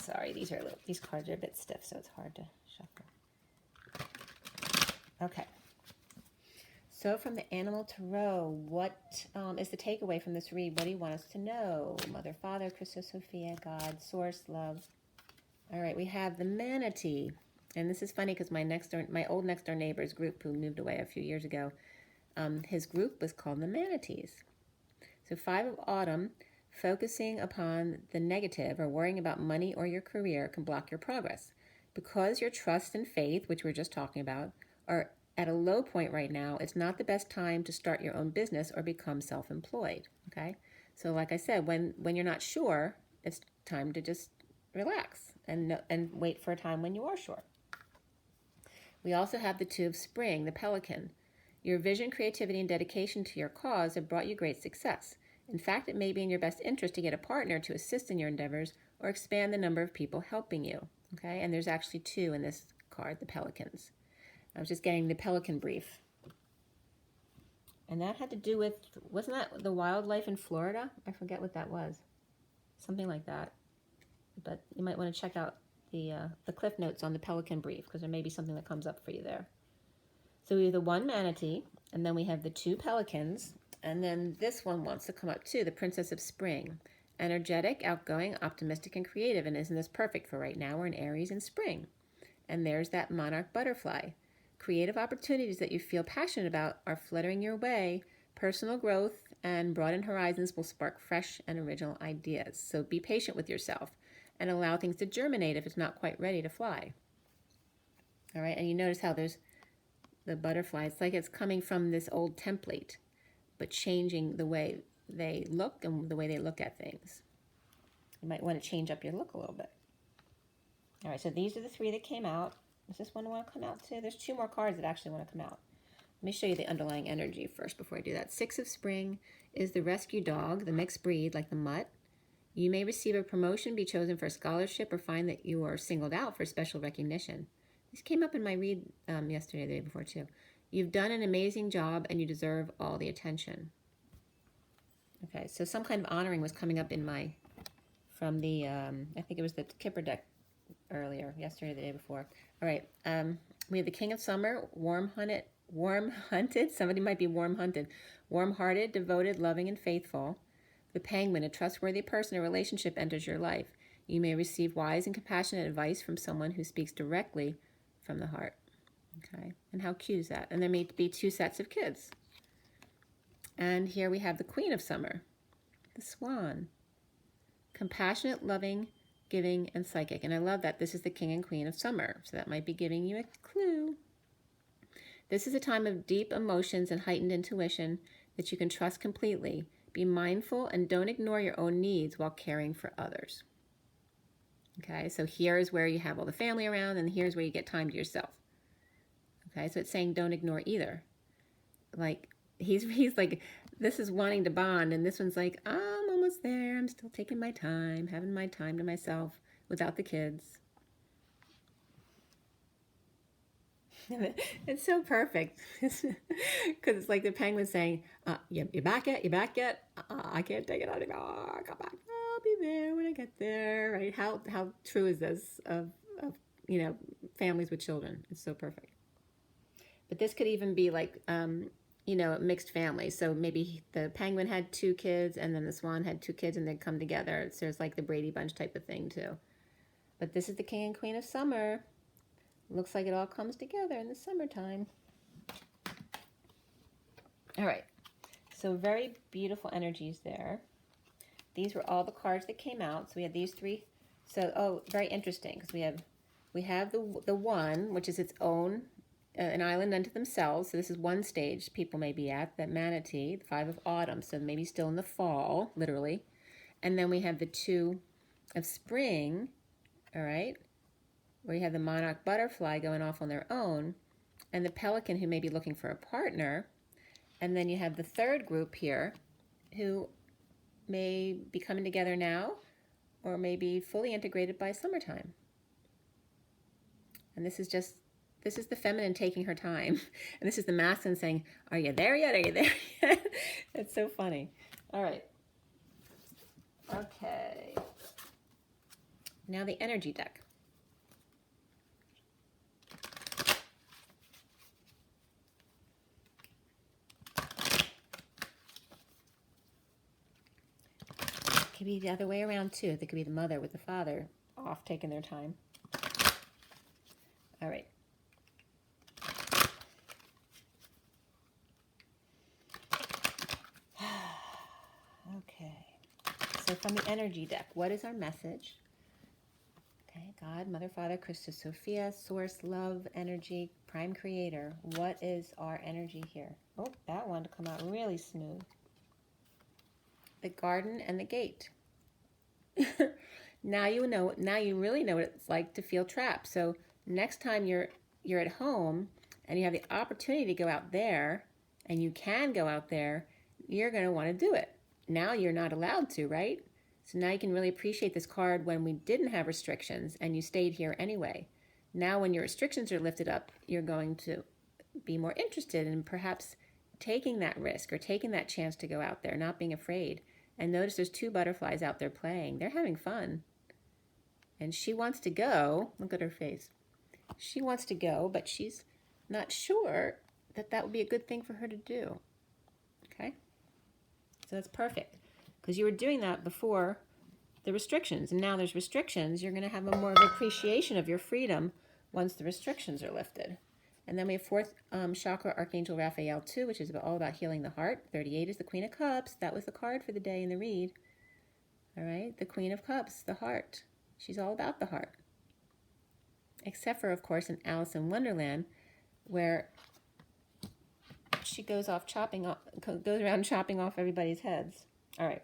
sorry, these cards are a bit stiff, so it's hard to shuffle. Okay. So from the Animal Tarot, what is the takeaway from this read? What do you want us to know? Mother, Father, Christos, Sophia, God, Source, Love. All right, we have the Manatee. And this is funny because my old next door neighbor's group who moved away a few years ago, his group was called the Manatees. So 5 of Autumn, focusing upon the negative or worrying about money or your career can block your progress. Because your trust and faith, which we're just talking about, are at a low point right now, it's not the best time to start your own business or become self-employed, okay? So like I said, when you're not sure, it's time to just relax and wait for a time when you are sure. We also have the 2 of Spring, the Pelican. Your vision, creativity, and dedication to your cause have brought you great success. In fact, it may be in your best interest to get a partner to assist in your endeavors or expand the number of people helping you, okay? And there's actually 2 in this card, the Pelicans. I was just getting the Pelican brief. And that had to do with, wasn't that the wildlife in Florida? I forget what that was. Something like that. But you might want to check out the cliff notes on the Pelican brief, because there may be something that comes up for you there. So we have the 1 Manatee, and then we have the 2 Pelicans, and then this one wants to come up too, the Princess of Spring. Energetic, outgoing, optimistic, and creative. And isn't this perfect for right now? We're in Aries in spring. And there's that monarch butterfly. Creative opportunities that you feel passionate about are fluttering your way. Personal growth and broadened horizons will spark fresh and original ideas. So be patient with yourself and allow things to germinate if it's not quite ready to fly. All right, and you notice how there's the butterfly. It's like it's coming from this old template, but changing the way they look and the way they look at things. You might want to change up your look a little bit. All right, so these are the 3 that came out. Does this one want to come out too? There's 2 more cards that actually want to come out. Let me show you the underlying energy first before I do that. 6 of Spring is the rescue dog, the mixed breed, like the mutt. You may receive a promotion, be chosen for a scholarship, or find that you are singled out for special recognition. This came up in my read yesterday, the day before too. You've done an amazing job and you deserve all the attention. Okay, so some kind of honoring was coming up in my, from the, I think it was the Kipper deck earlier, yesterday, the day before. All right, we have the King of Summer, warm-hunted, somebody might be warm-hunted, warm-hearted, devoted, loving, and faithful. The Penguin, a trustworthy person, a relationship enters your life. You may receive wise and compassionate advice from someone who speaks directly from the heart. Okay, and how cute is that? And there may be 2 sets of kids. And here we have the Queen of Summer, the Swan. Compassionate, loving, giving, and psychic. And I love that this is the King and Queen of Summer, so that might be giving you a clue. This is a time of deep emotions and heightened intuition that you can trust completely. Be mindful and don't ignore your own needs while caring for others. Okay, so here is where you have all the family around, and here's where you get time to yourself. Okay, so it's saying don't ignore either. Like, he's like, this is wanting to bond, and this one's like, I'm almost there. I'm still taking my time, having my time to myself without the kids. It's so perfect because it's like the penguin saying, you back yet? You back yet? I can't take it anymore. Come back. I'll be there when I get there. Right? How true is this of you know, families with children? It's so perfect. But this could even be like you know, mixed families. So maybe the penguin had 2 kids and then the swan had 2 kids and they'd come together. So it's like the Brady Bunch type of thing too. But this is the King and Queen of Summer. Looks like it all comes together in the summertime. All right, so very beautiful energies there. These were all the cards that came out. So we had these 3. So, oh, very interesting, because we have the 1, which is its own, an island unto themselves. So this is one stage people may be at, that Manatee, the 5 of Autumn, so maybe still in the fall, literally. And then we have the 2 of Spring, all right, where you have the monarch butterfly going off on their own, and the pelican who may be looking for a partner. And then you have the 3rd group here who may be coming together now or may be fully integrated by summertime. And this is the feminine taking her time. And this is the masculine saying, are you there yet? Are you there yet? It's so funny. All right. Okay. Now the energy deck. It could be the other way around too. It could be the mother with the father off taking their time. All right. Okay. So from the energy deck, what is our message? Okay, God, Mother, Father, Christus, Sophia, Source, Love, Energy, Prime Creator. What is our energy here? Oh, that one to come out really smooth. The garden and the gate. Now you know. Now you really know what it's like to feel trapped. So next time you're at home and you have the opportunity to go out there, and you can go out there, you're going to want to do it. Now you're not allowed to, right? So now you can really appreciate this card when we didn't have restrictions and you stayed here anyway. Now when your restrictions are lifted up, you're going to be more interested in perhaps taking that risk or taking that chance to go out there, not being afraid. And notice there's 2 butterflies out there playing. They're having fun. And she wants to go. Look at her face. She wants to go, but she's not sure that that would be a good thing for her to do. Okay? So that's perfect. Because you were doing that before the restrictions. And now there's restrictions. You're going to have a more of appreciation of your freedom once the restrictions are lifted. And then we have 4th chakra, Archangel Raphael 2, which is all about healing the heart. 38 is the Queen of Cups. That was the card for the day in the read. All right, the Queen of Cups, the heart. She's all about the heart. Except for, of course, in Alice in Wonderland, where she goes around chopping off everybody's heads. All right.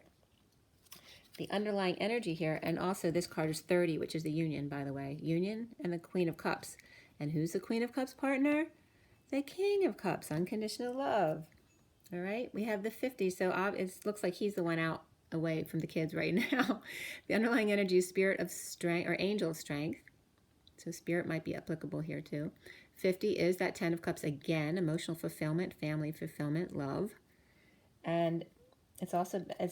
The underlying energy here, and also this card is 30, which is the Union, by the way. Union and the Queen of Cups. And who's the Queen of Cups partner? The King of Cups, unconditional love. All right, we have the 50, so it looks like he's the one out away from the kids right now. The underlying energy is Spirit of Strength, or Angel of Strength. So Spirit might be applicable here too. 50 is that 10 of Cups again, emotional fulfillment, family fulfillment, love. And it's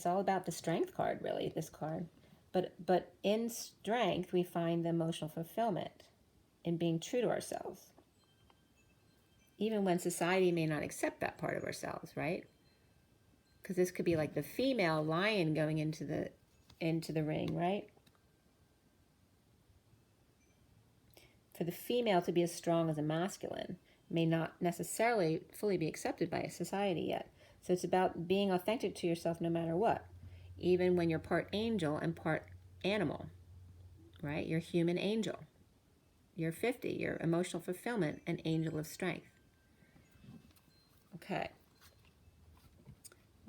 all about the Strength card, really, this card. But in Strength, we find the emotional fulfillment in being true to ourselves, even when society may not accept that part of ourselves, right? Because this could be like the female lion going into the ring, right? For the female to be as strong as a masculine may not necessarily fully be accepted by society yet. So it's about being authentic to yourself no matter what, even when you're part angel and part animal, right? You're human angel. You're 50, your emotional fulfillment, and angel of strength. Okay.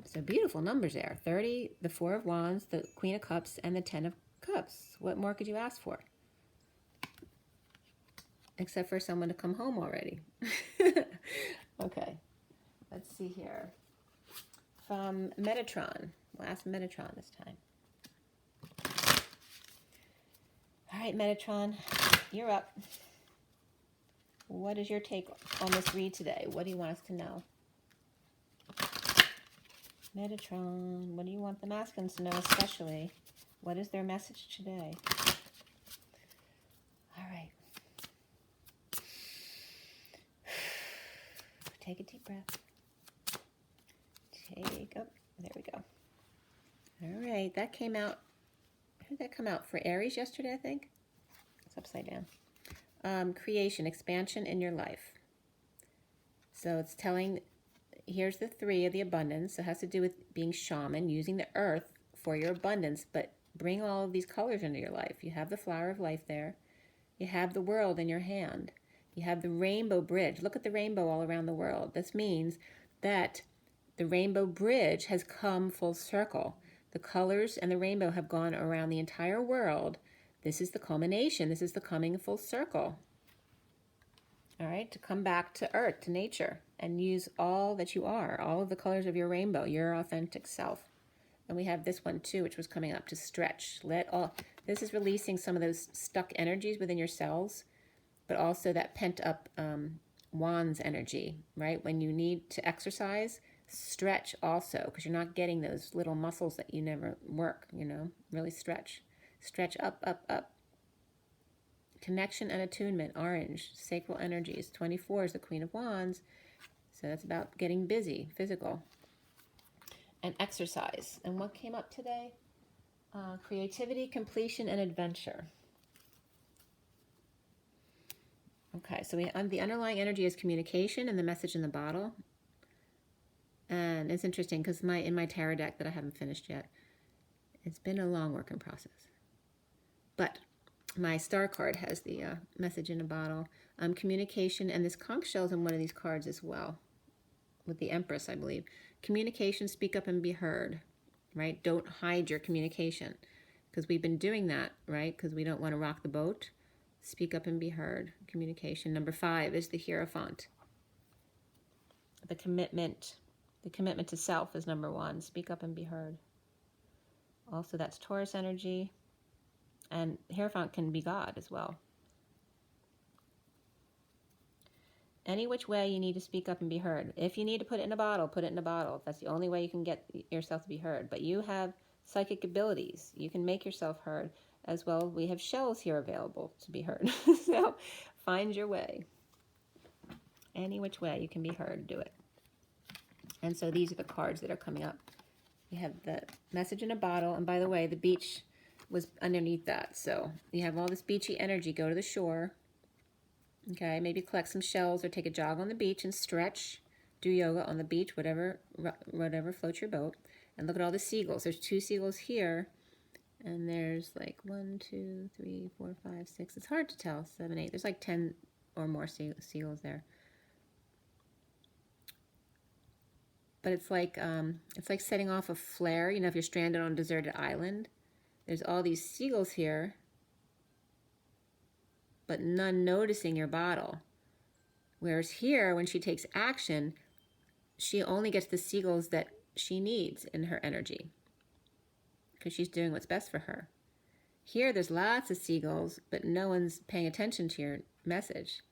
So beautiful numbers there. 30, the 4 of Wands, the Queen of Cups, and the 10 of Cups. What more could you ask for? Except for someone to come home already. Okay. Let's see here. From Metatron. We'll ask Metatron this time. All right, Metatron. You're up. What is your take on this read today? What do you want us to know? Metatron, what do you want the masculines to know especially? What is their message today? All right. Take a deep breath. There we go. All right, that came out. Who did that come out? For Aries yesterday, I think? It's upside down. Creation, expansion in your life. So it's telling, here's the 3 of the abundance. So it has to do with being shaman, using the earth for your abundance, but bring all of these colors into your life. You have the flower of life there. You have the world in your hand. You have the rainbow bridge. Look at the rainbow all around the world. This means that the rainbow bridge has come full circle. The colors and the rainbow have gone around the entire world. This is the culmination. This is the coming full circle. All right, to come back to earth, to nature, and use all that you are, all of the colors of your rainbow, your authentic self. And we have this one too, which was coming up, to stretch. This is releasing some of those stuck energies within your cells, but also that pent up wands energy, right? When you need to exercise, stretch also, because you're not getting those little muscles that you never work, you know, really stretch. Stretch up, up, up. Connection and attunement, orange. Sacral energies, 24 is the Queen of Wands. So that's about getting busy, physical. And exercise. And what came up today? Creativity, completion, and adventure. Okay, so the underlying energy is communication and the message in the bottle. And it's interesting because in my tarot deck that I haven't finished yet, it's been a long work in process. But my star card has the message in a bottle. Communication, and this conch shell's in one of these cards as well, with the Empress, I believe. Communication, speak up and be heard, right? Don't hide your communication, because we've been doing that, right? Because we don't want to rock the boat. Speak up and be heard. Communication. Number 5 is the Hierophant. The commitment to self is number 1. Speak up and be heard. Also, that's Taurus energy. And Hierophant can be God as well. Any which way you need to speak up and be heard. If you need to put it in a bottle, put it in a bottle. That's the only way you can get yourself to be heard. But you have psychic abilities. You can make yourself heard as well. We have shells here available to be heard. So find your way. Any which way you can be heard, do it. And so these are the cards that are coming up. You have the message in a bottle. And by the way, the beach was underneath that. So you have all this beachy energy. Go to the shore. Okay, maybe collect some shells or take a jog on the beach and stretch. Do yoga on the beach, whatever floats your boat. And look at all the seagulls. There's 2 seagulls here. And there's like 1, 2, 3, 4, 5, 6. It's hard to tell. 7, 8. There's like 10 or more seagulls there. But it's like setting off a flare. You know, if you're stranded on a deserted island, there's all these seagulls here, but none noticing your bottle. Whereas here, when she takes action, she only gets the seagulls that she needs in her energy, because she's doing what's best for her. Here, there's lots of seagulls, but no one's paying attention to your message.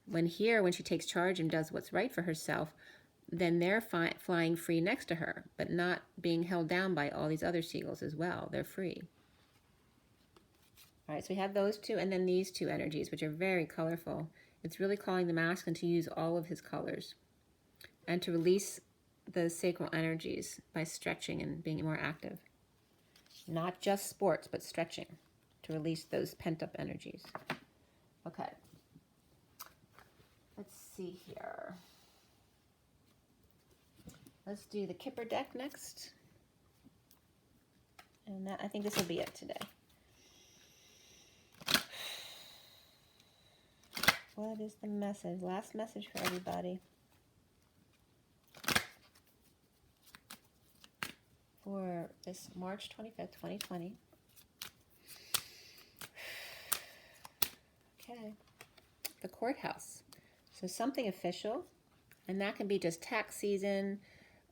When she takes charge and does what's right for herself, then they're flying free next to her, but not being held down by all these other seagulls as well. They're free. All right, so we have those 2, and then these 2 energies, which are very colorful. It's really calling the masculine to use all of his colors and to release the sacral energies by stretching and being more active. Not just sports, but stretching to release those pent-up energies. Okay. Let's see here. Let's do the Kipper deck next. And I think this will be it today. What is the message? Last message for everybody. For this March 25th, 2020. Okay. The courthouse. So something official. And that can be just tax season,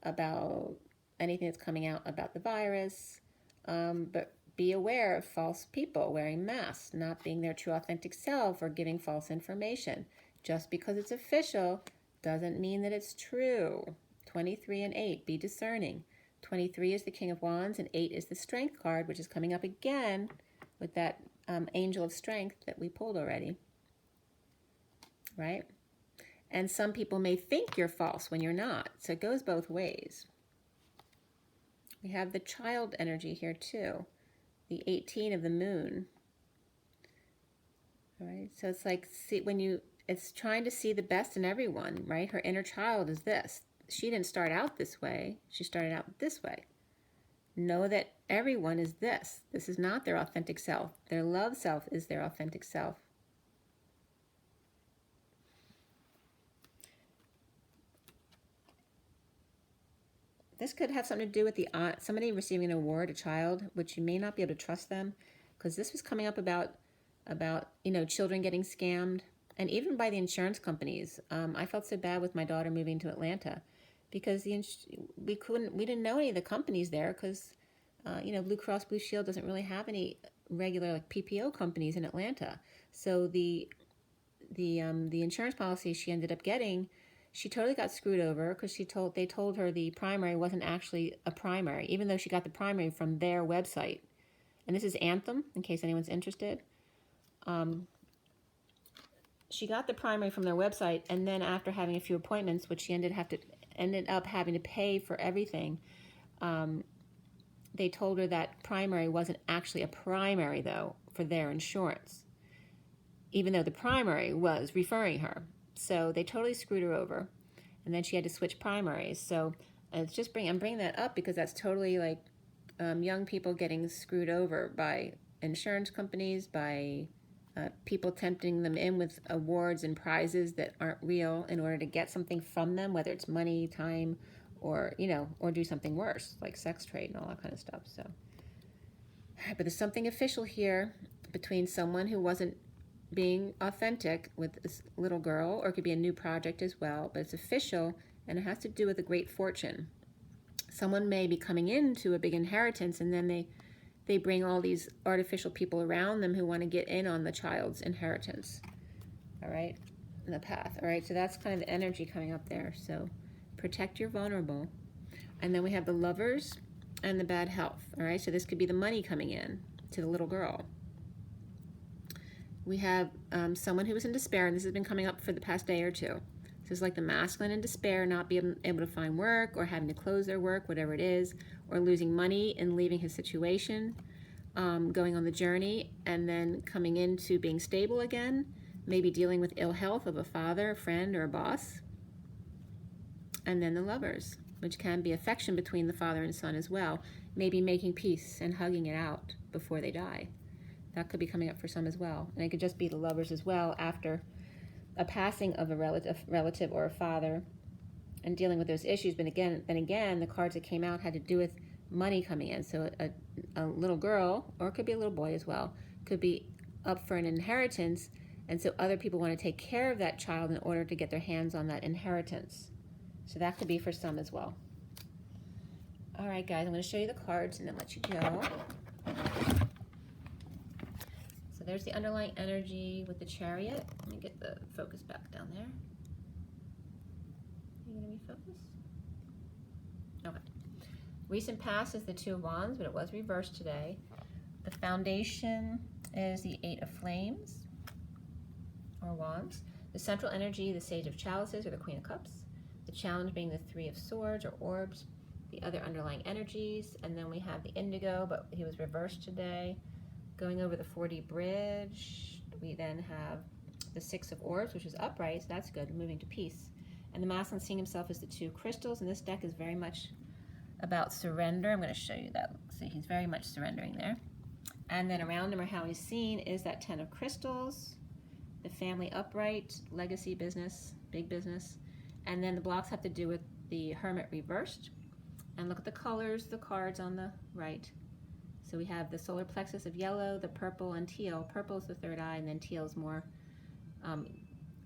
about anything that's coming out about the virus. But be aware of false people wearing masks, not being their true authentic self, or giving false information. Just because it's official doesn't mean that it's true. 23 and 8, be discerning. 23 is the King of Wands, and 8 is the Strength card, which is coming up again with that Angel of Strength that we pulled already. Right? And some people may think you're false when you're not. So it goes both ways. We have the Child energy here too. The 18 of the Moon. All right, so it's like, it's trying to see the best in everyone, right? Her inner child is this. She didn't start out this way. She started out this way. Know that everyone is this. This is not their authentic self. Their love self is their authentic self. This could have something to do with somebody receiving an award, a child, which you may not be able to trust them, because this was coming up about children getting scammed, and even by the insurance companies. I felt so bad with my daughter moving to Atlanta, because we didn't know any of the companies there, because Blue Cross Blue Shield doesn't really have any regular PPO companies in Atlanta. So the insurance policy she ended up getting, she totally got screwed over, because they told her the primary wasn't actually a primary, even though she got the primary from their website. And this is Anthem, in case anyone's interested. she got the primary from their website, and then after having a few appointments, which she ended up having to pay for everything, they told her that primary wasn't actually a primary, though, for their insurance, even though the primary was referring her. So they totally screwed her over, and then she had to switch primaries. So it's just I'm bringing that up because that's totally like young people getting screwed over by insurance companies, by people tempting them in with awards and prizes that aren't real in order to get something from them, whether it's money, time, or, you know, or do something worse, like sex trade and all that kind of stuff. So, but there's something official here between someone who wasn't being authentic with this little girl, or it could be a new project as well, but it's official, and it has to do with a great fortune. Someone may be coming into a big inheritance, and then they bring all these artificial people around them who want to get in on the child's inheritance, all right, in the path, all right? So that's kind of the energy coming up there. So protect your vulnerable. And then we have the Lovers and the bad health, all right? So this could be the money coming in to the little girl. We have someone who was in despair, and this has been coming up for the past day or two. This is like the masculine in despair, not being able to find work, or having to close their work, whatever it is, or losing money and leaving his situation, going on the journey, and then coming into being stable again, maybe dealing with ill health of a father, a friend, or a boss. And then the Lovers, which can be affection between the father and son as well, maybe making peace and hugging it out before they die. That could be coming up for some as well. And it could just be the Lovers as well after a passing of a relative or a father, and dealing with those issues. But again, the cards that came out had to do with money coming in. So a little girl, or it could be a little boy as well, could be up for an inheritance, and so other people want to take care of that child in order to get their hands on that inheritance. So that could be for some as well. All right, guys, I'm going to show you the cards and then let you go. So there's the underlying energy with the Chariot. Let me get the focus back down there. Are you going to be focused? Okay. Recent past is the Two of Wands, but it was reversed today. The foundation is the Eight of Flames, or Wands. The central energy, the Sage of Chalices, or the Queen of Cups. The challenge being the Three of Swords, or Orbs. The other underlying energies. And then we have the Indigo, but he was reversed today. Going over the 4D bridge. We then have the Six of Orbs, which is upright, so that's good, moving to peace. And the masculine seeing himself as the Two Crystals, and this deck is very much about surrender. I'm going to show you that. See, he's very much surrendering there. And then around him, or how he's seen, is that 10 of Crystals, the family upright, legacy, business, big business. And then the blocks have to do with the Hermit reversed. And look at the colors, the cards on the right. So we have the solar plexus of yellow, the purple, and teal. Purple is the third eye, and then teal is more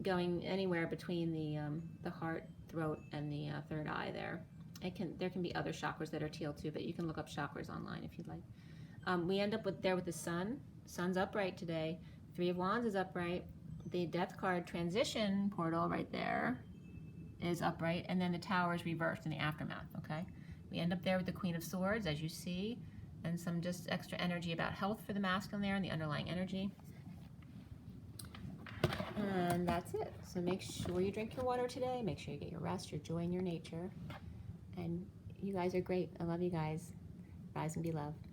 going anywhere between the heart, throat, and the third eye there. There can be other chakras that are teal too, but you can look up chakras online if you'd like. We end up with the sun. Sun's upright today. Three of Wands is upright. The Death card transition portal right there is upright, and then the Tower is reversed in the aftermath, okay? We end up there with the Queen of Swords, as you see, and some just extra energy about health for the masculine there and the underlying energy. And that's it. So make sure you drink your water today. Make sure you get your rest, your joy, and your nature. And you guys are great. I love you guys. Rise and be loved.